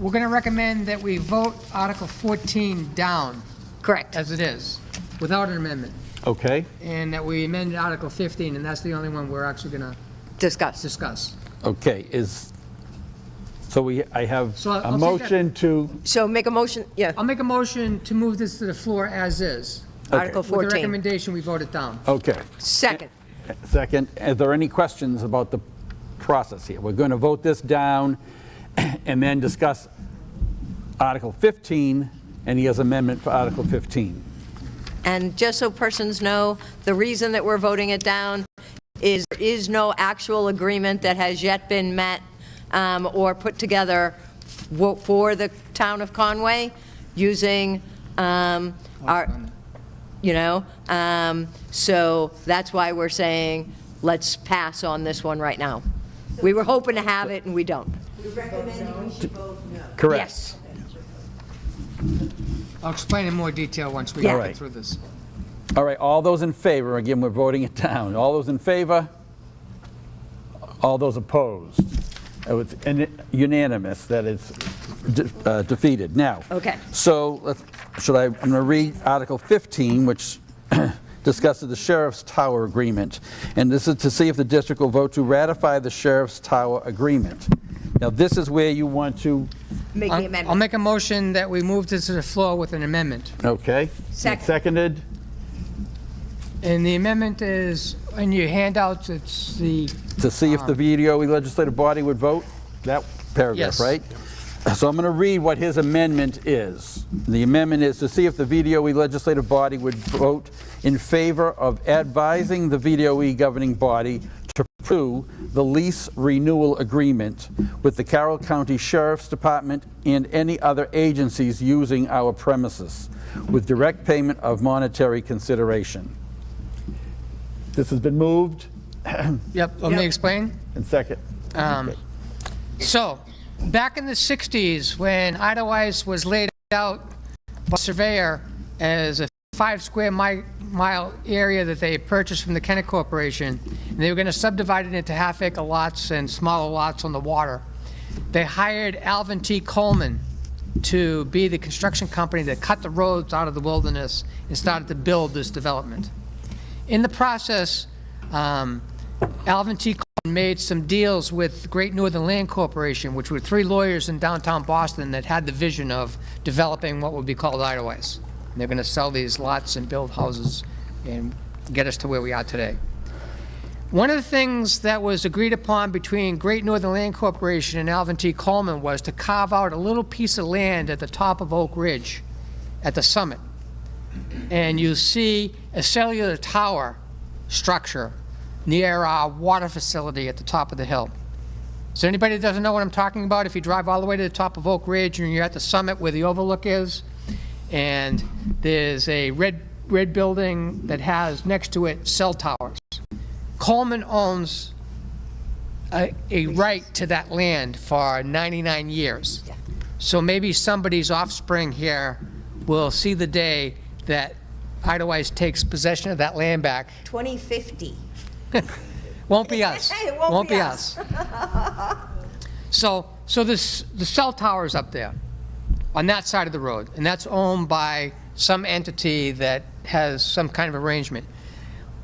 We're going to recommend that we vote Article 14 down Correct. as it is, without an amendment, Okay, and that we amend Article 15, and that's the only one we're actually going to Discuss. discuss. okay, I have So I'll a take that- motion to, So make a motion, yeah, I'll make a motion to move this to the floor as is. Article With the 14. recommendation, we vote it down. okay. Second. Second, are there any questions about the process here? We're going to vote this down and then discuss Article 15, and he has amendment for Article 15. And just so persons know, the reason that we're voting it down is there is no actual agreement that has yet been met or put together for the town of Conway using our, so that's why we're saying, let's pass on this one right now. We were hoping to have it, and we don't. You're recommending we should vote no. Correct. Yes. I'll explain in more detail once we Yeah. get through this. All right, all those in favor, again, we're voting it down. All those in favor? All those opposed? It's unanimous that it's defeated. Now, Okay. so I'm going to read Article 15, which discusses the Sheriff's Tower Agreement. And this is to see if the district will vote to ratify the Sheriff's Tower Agreement. Now, this is where you want to, Make the I'll amendment. make a motion that we move this to the floor with an amendment. okay? Second. Seconded? And the amendment is, in your handouts, it's the, To see if the VDOE legislative body would vote? That paragraph, Yes. right? So I'm going to read what his amendment is. The amendment is to see if the VDOE legislative body would vote in favor of advising the VDOE governing body to approve the lease renewal agreement with the Carroll County Sheriff's Department and any other agencies using our premises with direct payment of monetary consideration. This has been moved yep, let me explain. and second. So, back in the 60s, when Idlewild was laid out by a surveyor as a 5 square mile area that they purchased from the Kennett Corporation, and they were going to subdivide it into half-acre lots and smaller lots on the water, they hired Alvin T. Coleman to be the construction company that cut the roads out of the wilderness and started to build this development. In the process, Alvin T. Coleman made some deals with Great Northern Land Corporation, which were 3 lawyers in downtown Boston that had the vision of developing what would be called Idleways. And they're going to sell these lots and build houses and get us to where we are today. One of the things that was agreed upon between Great Northern Land Corporation and Alvin T. Coleman was to carve out a little piece of land at the top of Oak Ridge at the summit. And you see a cellular tower structure near our water facility at the top of the hill. So anybody that doesn't know what I'm talking about, if you drive all the way to the top of Oak Ridge and you're at the summit where the overlook is, and there's a red building that has next to it cell towers. Coleman owns a right to that land for 99 years. So maybe somebody's offspring here will see the day that Idlewild takes possession of that land back. 2050. Won't be us. It won't be us. So the cell tower's up there on that side of the road, and that's owned by some entity that has some kind of arrangement.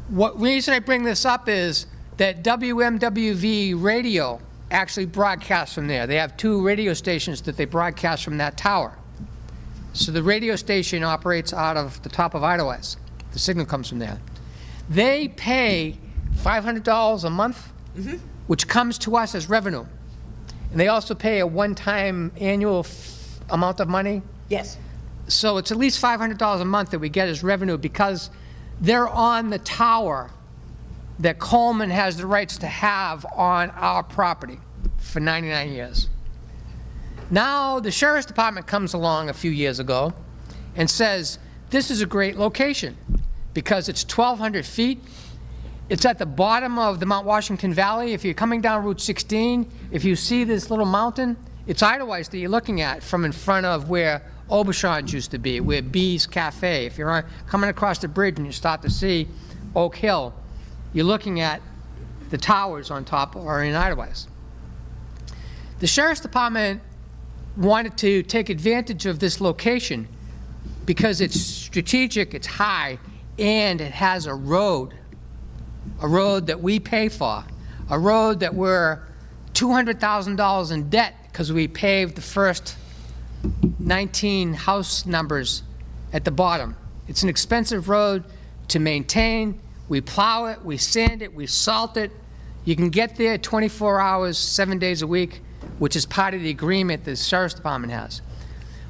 What reason I bring this up is that WMWV radio actually broadcasts from there. They have 2 radio stations that they broadcast from that tower. So the radio station operates out of the top of Idlewild. The signal comes from there. They pay $500 a month, which comes to us as revenue. And they also pay a one-time annual amount of money. Yes. So it's at least $500 a month that we get as revenue because they're on the tower that Coleman has the rights to have on our property for 99 years. Now, the Sheriff's Department comes along a few years ago and says, this is a great location because it's 1,200 feet. It's at the bottom of the Mount Washington Valley. If you're coming down Route 16, if you see this little mountain, it's Idlewild that you're looking at from in front of where Aubuchon's used to be, where Bee's Cafe. If you're coming across the bridge and you start to see Oak Hill, you're looking at the towers on top or in Idlewild. The Sheriff's Department wanted to take advantage of this location because it's strategic, it's high, and it has a road that we pay for, a road that we're $200,000 in debt because we paved the first 19 house numbers at the bottom. It's an expensive road to maintain. We plow it, we sand it, we salt it. You can get there 24 hours, 7 days a week, which is part of the agreement the Sheriff's Department has.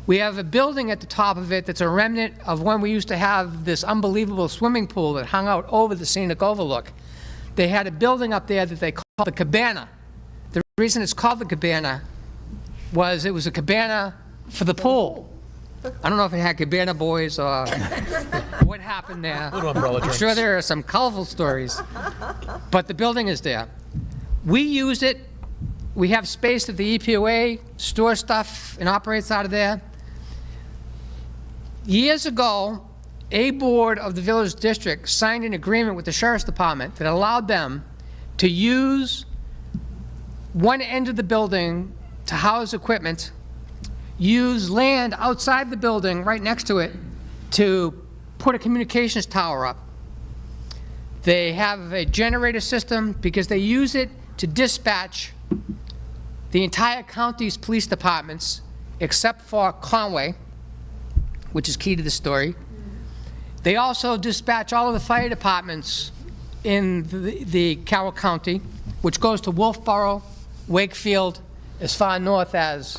We have a building at the top of it that's a remnant of when we used to have this unbelievable swimming pool that hung out over the scenic overlook. they had a building up there that they called the Cabana. The reason it's called the Cabana was it was a cabana for the pool. I don't know if it had Cabana Boys or what happened there. Little umbrella I'm drinks. sure there are some colorful stories, but the building is there. We use it. We have space at the EPOA, store stuff, and operates out of there. Years ago, a board of the village district signed an agreement with the sheriff's department that allowed them to use one end of the building to house equipment, use land outside the building right next to it to put a communications tower up. They have a generator system because they use it to dispatch the entire county's police departments except for Conway, which is key to the story. They also dispatch all of the fire departments in the Carroll County, which goes to Wolfboro, Wakefield, as far north as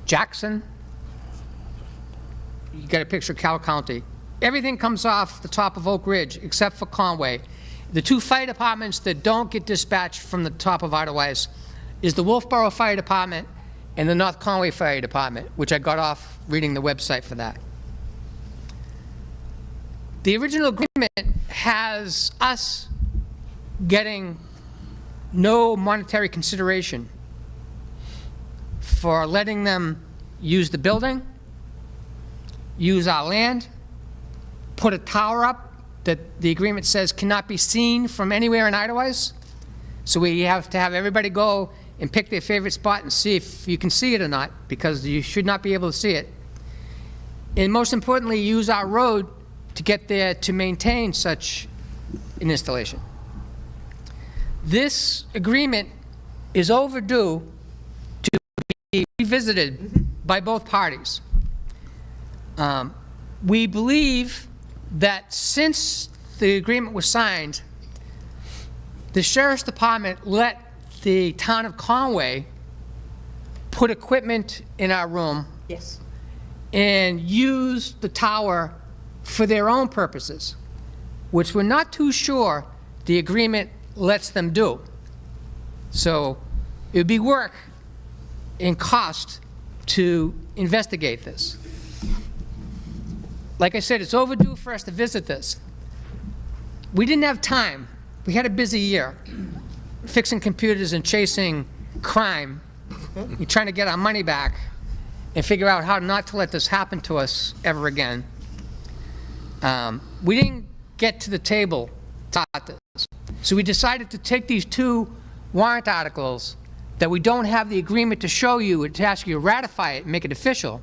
Jackson. You get a picture of Carroll County. Everything comes off the top of Oak Ridge except for Conway. The two fire departments that don't get dispatched from the top of Idlewild is the Wolfboro Fire Department and the North Conway Fire Department, which I got off reading the website for that. The original agreement has us getting no monetary consideration for letting them use the building, use our land, put a tower up that the agreement says cannot be seen from anywhere in Idlewild. So we have to have everybody go and pick their favorite spot and see if you can see it or not, because you should not be able to see it. And most importantly, use our road to get there to maintain such an installation. This agreement is overdue to be revisited by both parties. We believe that since the agreement was signed, the Sheriff's Department let the town of Conway put equipment in our room Yes. and use the tower for their own purposes, which we're not too sure the agreement lets them do. So it would be work and cost to investigate this. Like I said, it's overdue for us to visit this. We didn't have time. We had a busy year fixing computers and chasing crime. We're trying to get our money back and figure out how not to let this happen to us ever again. We didn't get to the table to start this. So we decided to take these two warrant articles that we don't have the agreement to show you and to ask you to ratify it and make it official.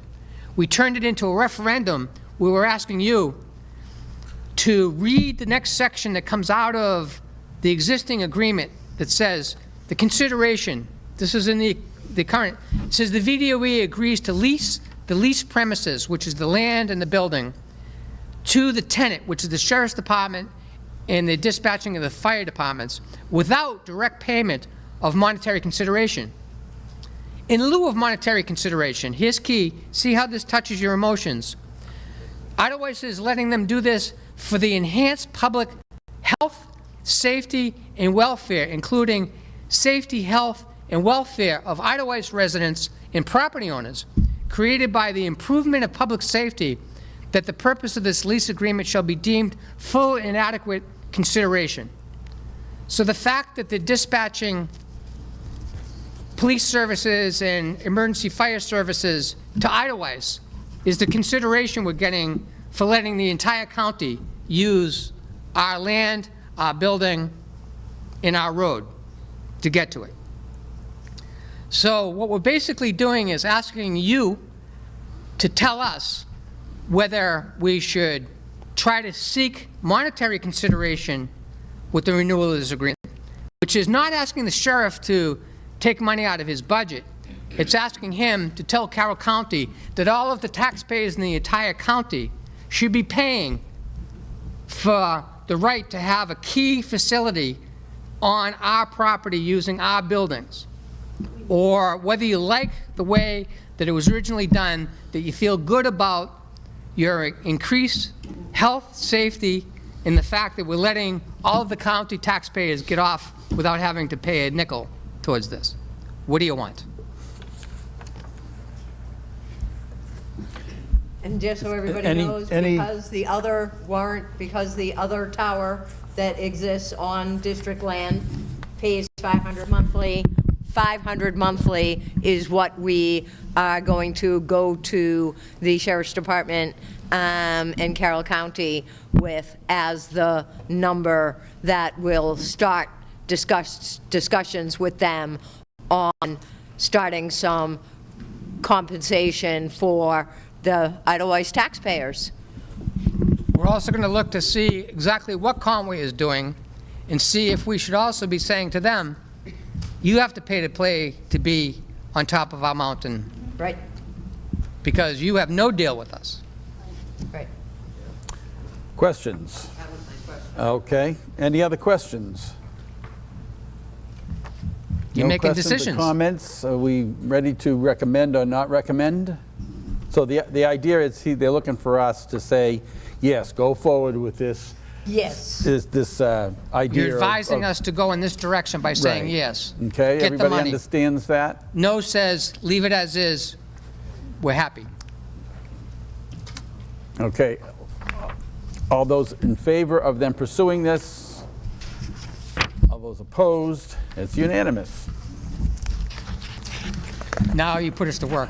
We turned it into a referendum. We were asking you to read the next section that comes out of the existing agreement that says the consideration, this is in the current, it says the VDOE agrees to lease the leased premises, which is the land and the building, to the tenant, which is the Sheriff's Department and the dispatching of the fire departments, without direct payment of monetary consideration. In lieu of monetary consideration, here's key, see how this touches your emotions. Idlewild is letting them do this for the enhanced public health, safety, and welfare, including safety, health, and welfare of Idlewild residents and property owners, created by the improvement of public safety, that the purpose of this lease agreement shall be deemed full and adequate consideration. So the fact that they're dispatching police services and emergency fire services to Idlewild is the consideration we're getting for letting the entire county use our land, our building, and our road to get to it. So what we're basically doing is asking you to tell us whether we should try to seek monetary consideration with the renewal of this agreement, which is not asking the sheriff to take money out of his budget. It's asking him to tell Carroll County that all of the taxpayers in the entire county should be paying for the right to have a key facility on our property using our buildings. Or whether you like the way that it was originally done, that you feel good about your increased health, safety, in the fact that we're letting all of the county taxpayers get off without having to pay a nickel towards this. What do you want? And just so everybody Any- knows, any- because the other warrant, because the other tower that exists on district land pays $500 monthly, $500 monthly is what we are going to go to the Sheriff's Department and Carroll County with as the number that will start discussions with them on starting some compensation for the Edelweiss taxpayers. We're also going to look to see exactly what Conway is doing and see if we should also be saying to them, you have to pay to play to be on top of our mountain Right, because you have no deal with us. right. Questions? That was my question. Okay. Any other questions? You're No making questions or decisions. comments? Are we ready to recommend or not recommend? So the idea is they're looking for us to say, yes, go forward with this Yes. idea. You're advising us to go in this direction by saying Right. yes. Okay, Get the everybody money. understands that? No says, leave it as is, we're happy. Okay. All those in favor of them pursuing this? All those opposed? It's unanimous. Now you put us to work.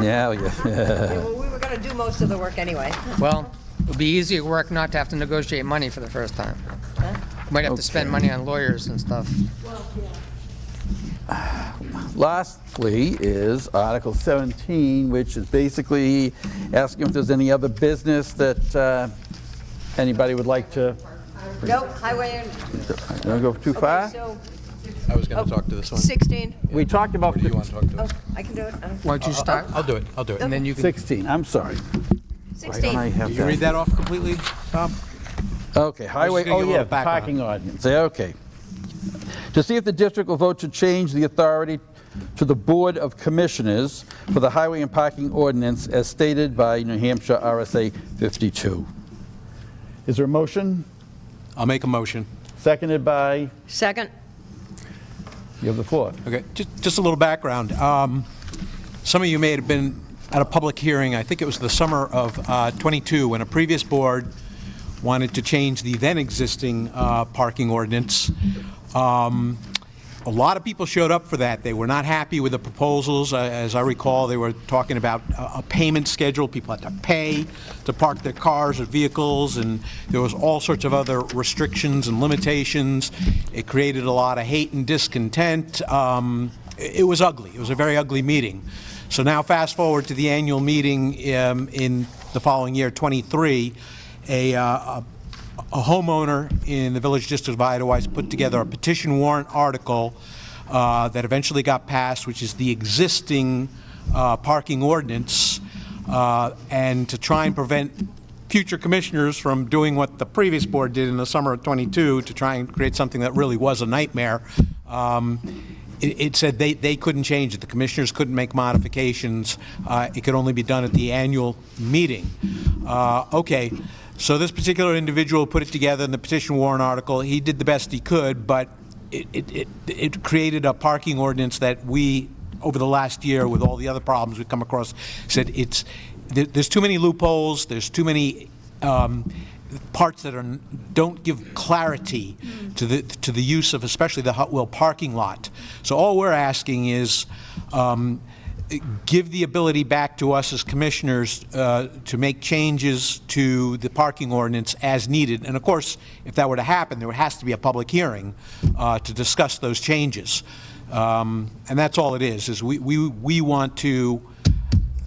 Yeah. Well, we were going to do most of the work anyway. Well, it would be easier work not to have to negotiate money for the first time. Might have to spend money on lawyers and stuff. Lastly is Article 17, which is basically asking if there's any other business that anybody would like to. Nope, highway and, Don't go too far? so I was going to talk to this one. 16. We talked about Who do you want to talk to? Oh, I can do it. Why don't you start? I'll do it, I'll do it. And then you can, 16, I'm sorry. 16. I have Did you read that off completely, Tom? Okay, highway, gonna oh give a yeah, little background. parking ordinance, yeah, okay. To see if the district will vote to change the authority to the Board of Commissioners for the highway and parking ordinance as stated by New Hampshire RSA 52. Is there a motion? I'll make a motion. Seconded by, Second. you have the floor. Okay, just a little background. Some of you may have been at a public hearing, I think it was the summer of '22, when a previous board wanted to change the then existing parking ordinance. A lot of people showed up for that. They were not happy with the proposals. As I recall, they were talking about a payment schedule. People had to pay to park their cars or vehicles, and there was all sorts of other restrictions and limitations. It created a lot of hate and discontent. It was ugly. It was a very ugly meeting. So now fast forward to the annual meeting in the following year, '23, a homeowner in the Village District of Edelweiss put together a petition warrant article that eventually got passed, which is the existing parking ordinance, and to try and prevent future commissioners from doing what the previous board did in the summer of '22 to try and create something that really was a nightmare. It said they couldn't change it. The commissioners couldn't make modifications. It could only be done at the annual meeting. Okay. So this particular individual put it together in the petition warrant article. He did the best he could, but it created a parking ordinance that we, over the last year, with all the other problems we've come across, said there's too many loopholes, there's too many parts that don't give clarity to the use of especially the Hot Wheel parking lot. So all we're asking is give the ability back to us as commissioners to make changes to the parking ordinance as needed. And of course, if that were to happen, there has to be a public hearing to discuss those changes. And that's all it is we want to,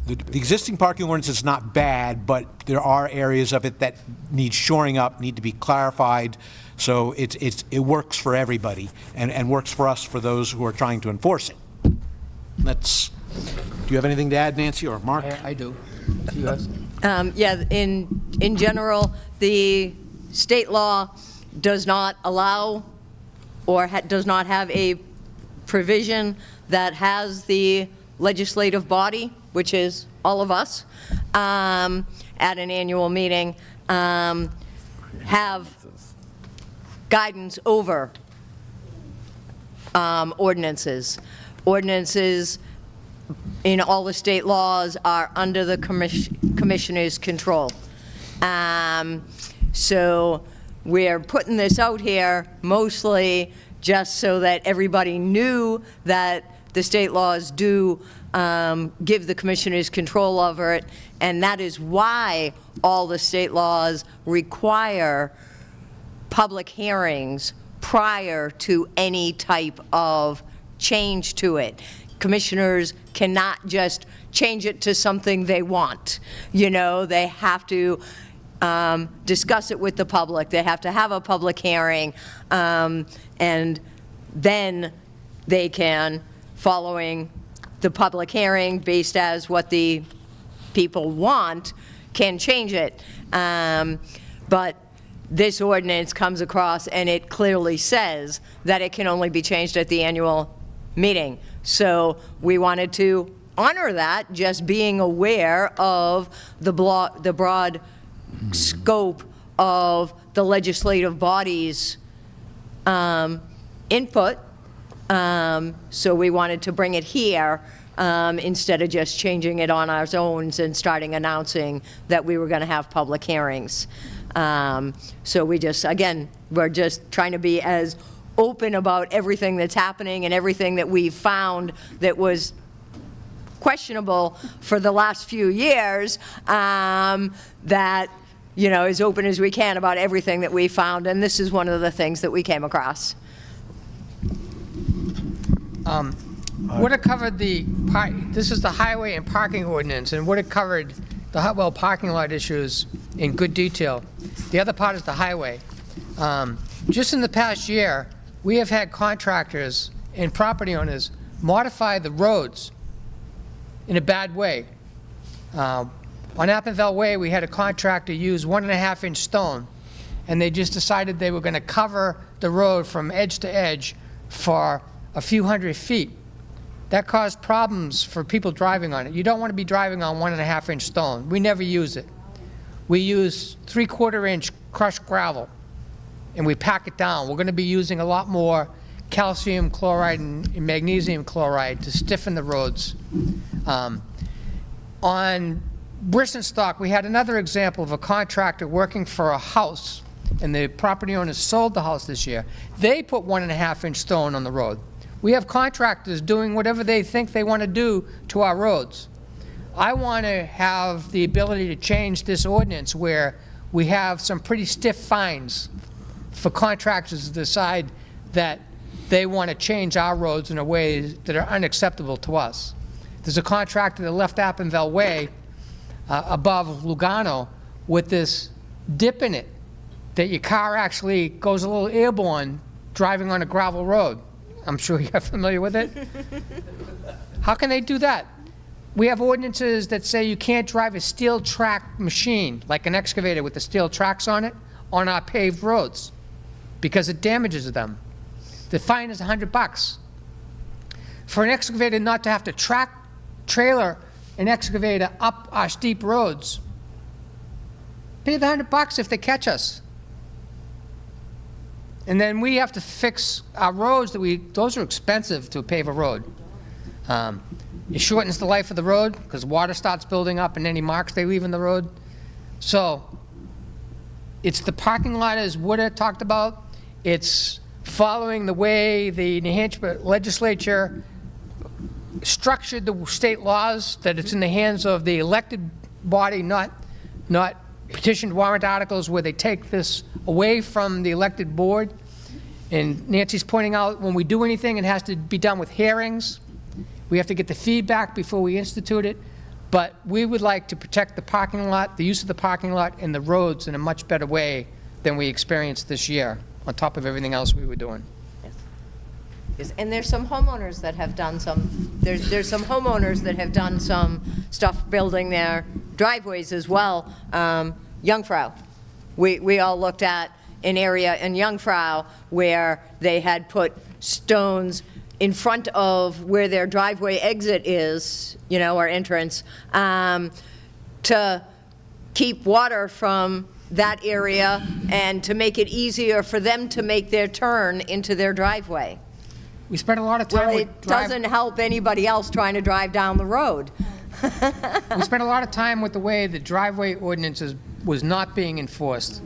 the existing parking ordinance is not bad, but there are areas of it that need shoring up, need to be clarified, so it works for everybody and works for us, for those who are trying to enforce it. That's. Do you have anything to add, Nancy or Mark? I do. You guys? Yeah, in general, the state law does not allow or does not have a provision that has the legislative body, which is all of us, at an annual meeting, have guidance over ordinances. Ordinances in all the state laws are under the commissioner's control. So we're putting this out here mostly just so that everybody knew that the state laws do give the commissioners control over it, and that is why all the state laws require public hearings prior to any type of change to it. Commissioners cannot just change it to something they want. You know, they have to discuss it with the public. They have to have a public hearing, and then they can, following the public hearing, based as what the people want, can change it. But this ordinance comes across and it clearly says that it can only be changed at the annual meeting. So we wanted to honor that, just being aware of the broad scope of the legislative body's input. So we wanted to bring it here instead of just changing it on our own and starting announcing that we were going to have public hearings. So we just, again, we're just trying to be as open about everything that's happening and everything that we've found that was questionable for the last few years, that, you know, as open as we can about everything that we found, and this is one of the things that we came across. Would have covered this is the highway and parking ordinance, and would have covered the Hotwell parking lot issues in good detail. The other part is the highway. Just in the past year, we have had contractors and property owners modify the roads in a bad way. On Appinville Way, we had a contractor use 1.5-inch stone, and they just decided they were going to cover the road from edge to edge for a few hundred feet. That caused problems for people driving on it. You don't want to be driving on 1.5-inch stone. We never use it. We use 3/4-inch crushed gravel, and we pack it down. We're going to be using a lot more calcium chloride and magnesium chloride to stiffen the roads. On Bristenstock, we had another example of a contractor working for a house, and the property owners sold the house this year. They put 1.5-inch stone on the road. We have contractors doing whatever they think they want to do to our roads. I want to have the ability to change this ordinance where we have some pretty stiff fines for contractors to decide that they want to change our roads in a way that are unacceptable to us. There's a contractor that left Appinville Way above Lugano with this dip in it that your car actually goes a little airborne driving on a gravel road. I'm sure you're familiar with it. How can they do that? We have ordinances that say you can't drive a steel track machine, like an excavator with the steel tracks on it, on our paved roads because it damages them. The fine is $100. For an excavator not to have to trailer an excavator up our steep roads, pay the $100 if they catch us. And then we have to fix our roads those are expensive to pave a road. It shortens the life of the road because water starts building up and any marks they leave in the road. So it's the parking lot, as Wood talked about. It's following the way the New Hampshire legislature structured the state laws, that it's in the hands of the elected body, not petitioned warrant articles where they take this away from the elected board. And Nancy's pointing out when we do anything, it has to be done with hearings. We have to get the feedback before we institute it. But we would like to protect the parking lot, the use of the parking lot, and the roads in a much better way than we experienced this year, on top of everything else we were doing. Yes, and there's some homeowners that have done there's some homeowners that have done some stuff building their driveways as well. Jungfrau. We all looked at an area in Jungfrau where they had put stones in front of where their driveway exit is, or entrance, to keep water from that area and to make it easier for them to make their turn into their driveway. We spent a lot of time Well, with it doesn't help anybody else trying to drive down the road. We spent a lot of time with the way the driveway ordinances was not being enforced.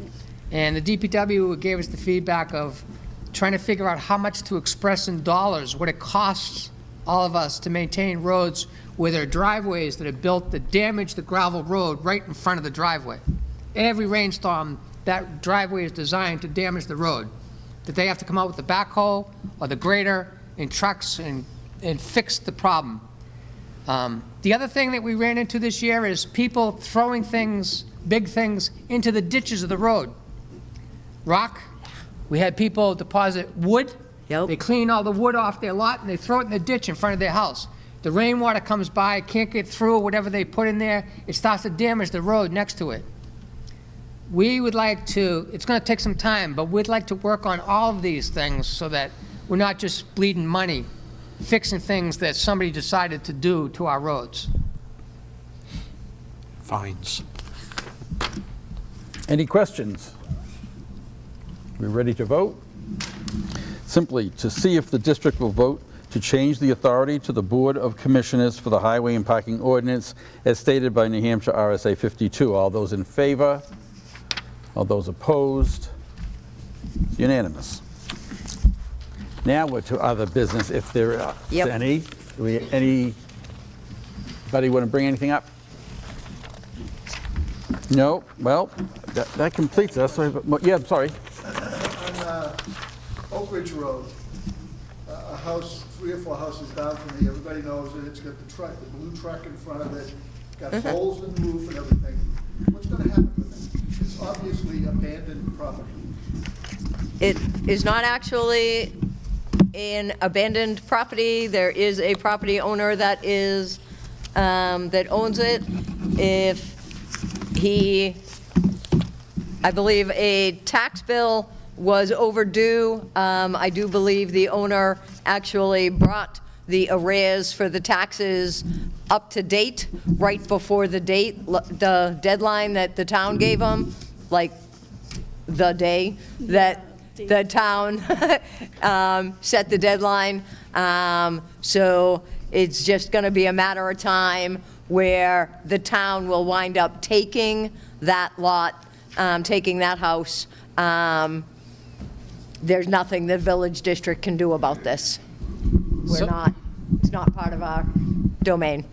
And the DPW gave us the feedback of trying to figure out how much to express in dollars, what it costs all of us to maintain roads where there are driveways that are built that damage the gravel road right in front of the driveway. Every rainstorm, that driveway is designed to damage the road. That they have to come out with the backhoe or the grader and trucks and fix the problem. The other thing that we ran into this year is people throwing things, big things, into the ditches of the road. Rock, we had people deposit wood. Yep. They clean all the wood off their lot and they throw it in the ditch in front of their house. The rainwater comes by, can't get through, whatever they put in there, it starts to damage the road next to it. We would like to, it's going to take some time, but we'd like to work on all of these things so that we're not just bleeding money fixing things that somebody decided to do to our roads. Fines. Any questions? We ready to vote? Simply to see if the district will vote to change the authority to the Board of Commissioners for the Highway and Parking Ordinance as stated by New Hampshire RSA 52. All those in favor? All those opposed? Unanimous. Now we're to other business, if there is Yep. any. Anybody want to bring anything up? No? Well, that completes us. Yeah, I'm sorry. On Oak Ridge Road, a house, 3 or 4 houses down from me, everybody knows it, it's got the blue truck in front of it, got holes in the roof and everything. What's gonna happen with it? It's obviously abandoned property. It is not actually an abandoned property. There is a property owner that is, that owns it. If he, I believe a tax bill was overdue. I do believe the owner actually brought the arrears for the taxes up to date, right before the the deadline that the town gave him, like the day that the town set the deadline. So it's just going to be a matter of time where the town will wind up taking that lot, taking that house. There's nothing the village district can do about this. It's not part of our domain.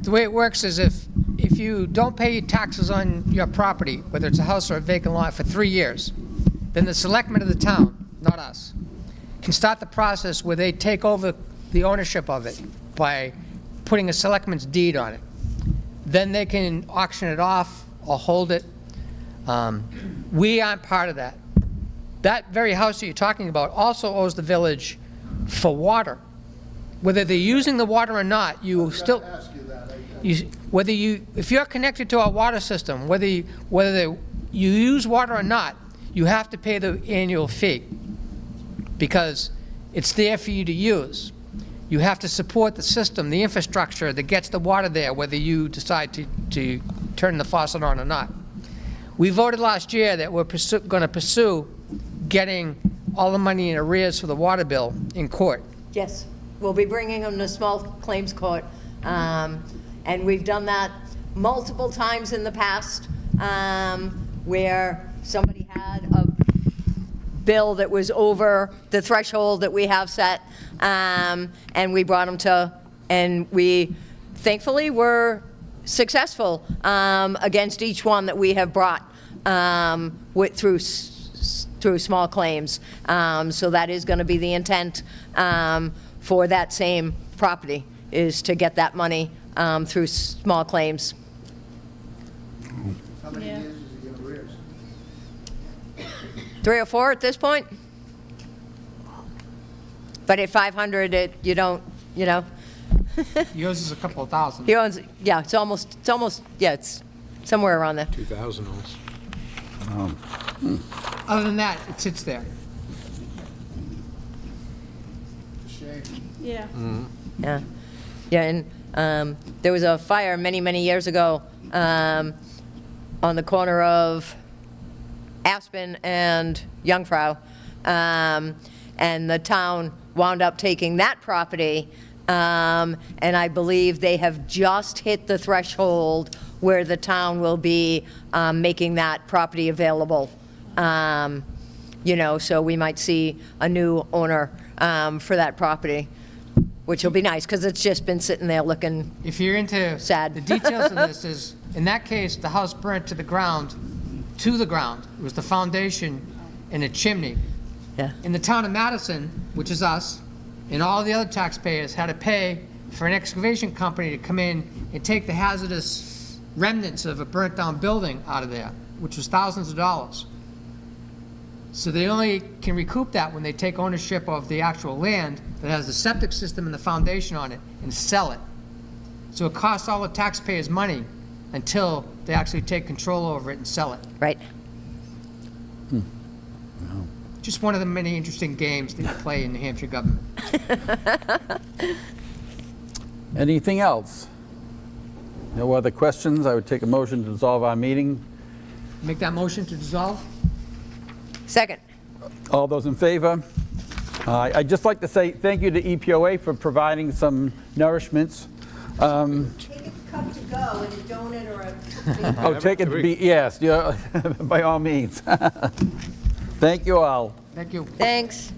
The way it works is if you don't pay your taxes on your property, whether it's a house or a vacant lot, for 3 years, then the selectmen of the town, not us, can start the process where they take over the ownership of it by putting a selectman's deed on it. Then they can auction it off or hold it. We aren't part of that. That very house that you're talking about also owes the village for water. Whether they're using the water or not, you still, if you're connected to our water system, whether you use water or not, you have to pay the annual fee because it's there for you to use. You have to support the system, the infrastructure that gets the water there, whether you decide to turn the faucet on or not. We voted last year that we're going to pursue getting all the money in arrears for the water bill in court. Yes, we'll be bringing them to small claims court. And we've done that multiple times in the past where somebody had a bill that was over the threshold that we have set, and we brought them to, and we thankfully were successful against each one that we have brought through small claims. So that is going to be the intent for that same property, is to get that money through small claims. How many years is he in arrears? 3 or 4 at this point. But at 500, you don't, you know. Yours is a couple of thousand. He owns, yeah, it's almost, yeah, it's somewhere around there. 2,000 almost. Other than that, it sits there. It's a shame. Yeah. Yeah, yeah, and there was a fire many, many years ago on the corner of Aspen and Jungfrau. And the town wound up taking that property, and I believe they have just hit the threshold where the town will be making that property available. You know, so we might see a new owner for that property, which will be nice, because it's just been sitting there looking, If you're into Sad. the details of this, is, in that case, the house burnt to the ground. It was the foundation and a chimney. yeah. In the town of Madison, which is us, and all the other taxpayers had to pay for an excavation company to come in and take the hazardous remnants of a burnt-down building out of there, which was thousands of dollars. So they only can recoup that when they take ownership of the actual land that has the septic system and the foundation on it and sell it. So it costs all the taxpayers money until they actually take control over it and sell it. Right. Just one of the many interesting games that you play in New Hampshire government. Anything else? No other questions? I would take a motion to dissolve our meeting. Make that motion to dissolve? Second. All those in favor? I'd just like to say thank you to EPOA for providing some nourishments. Take a cup to go and a donut or a. Oh, take it to be, yes, yeah, by all means. Thank you all. Thank you. Thanks.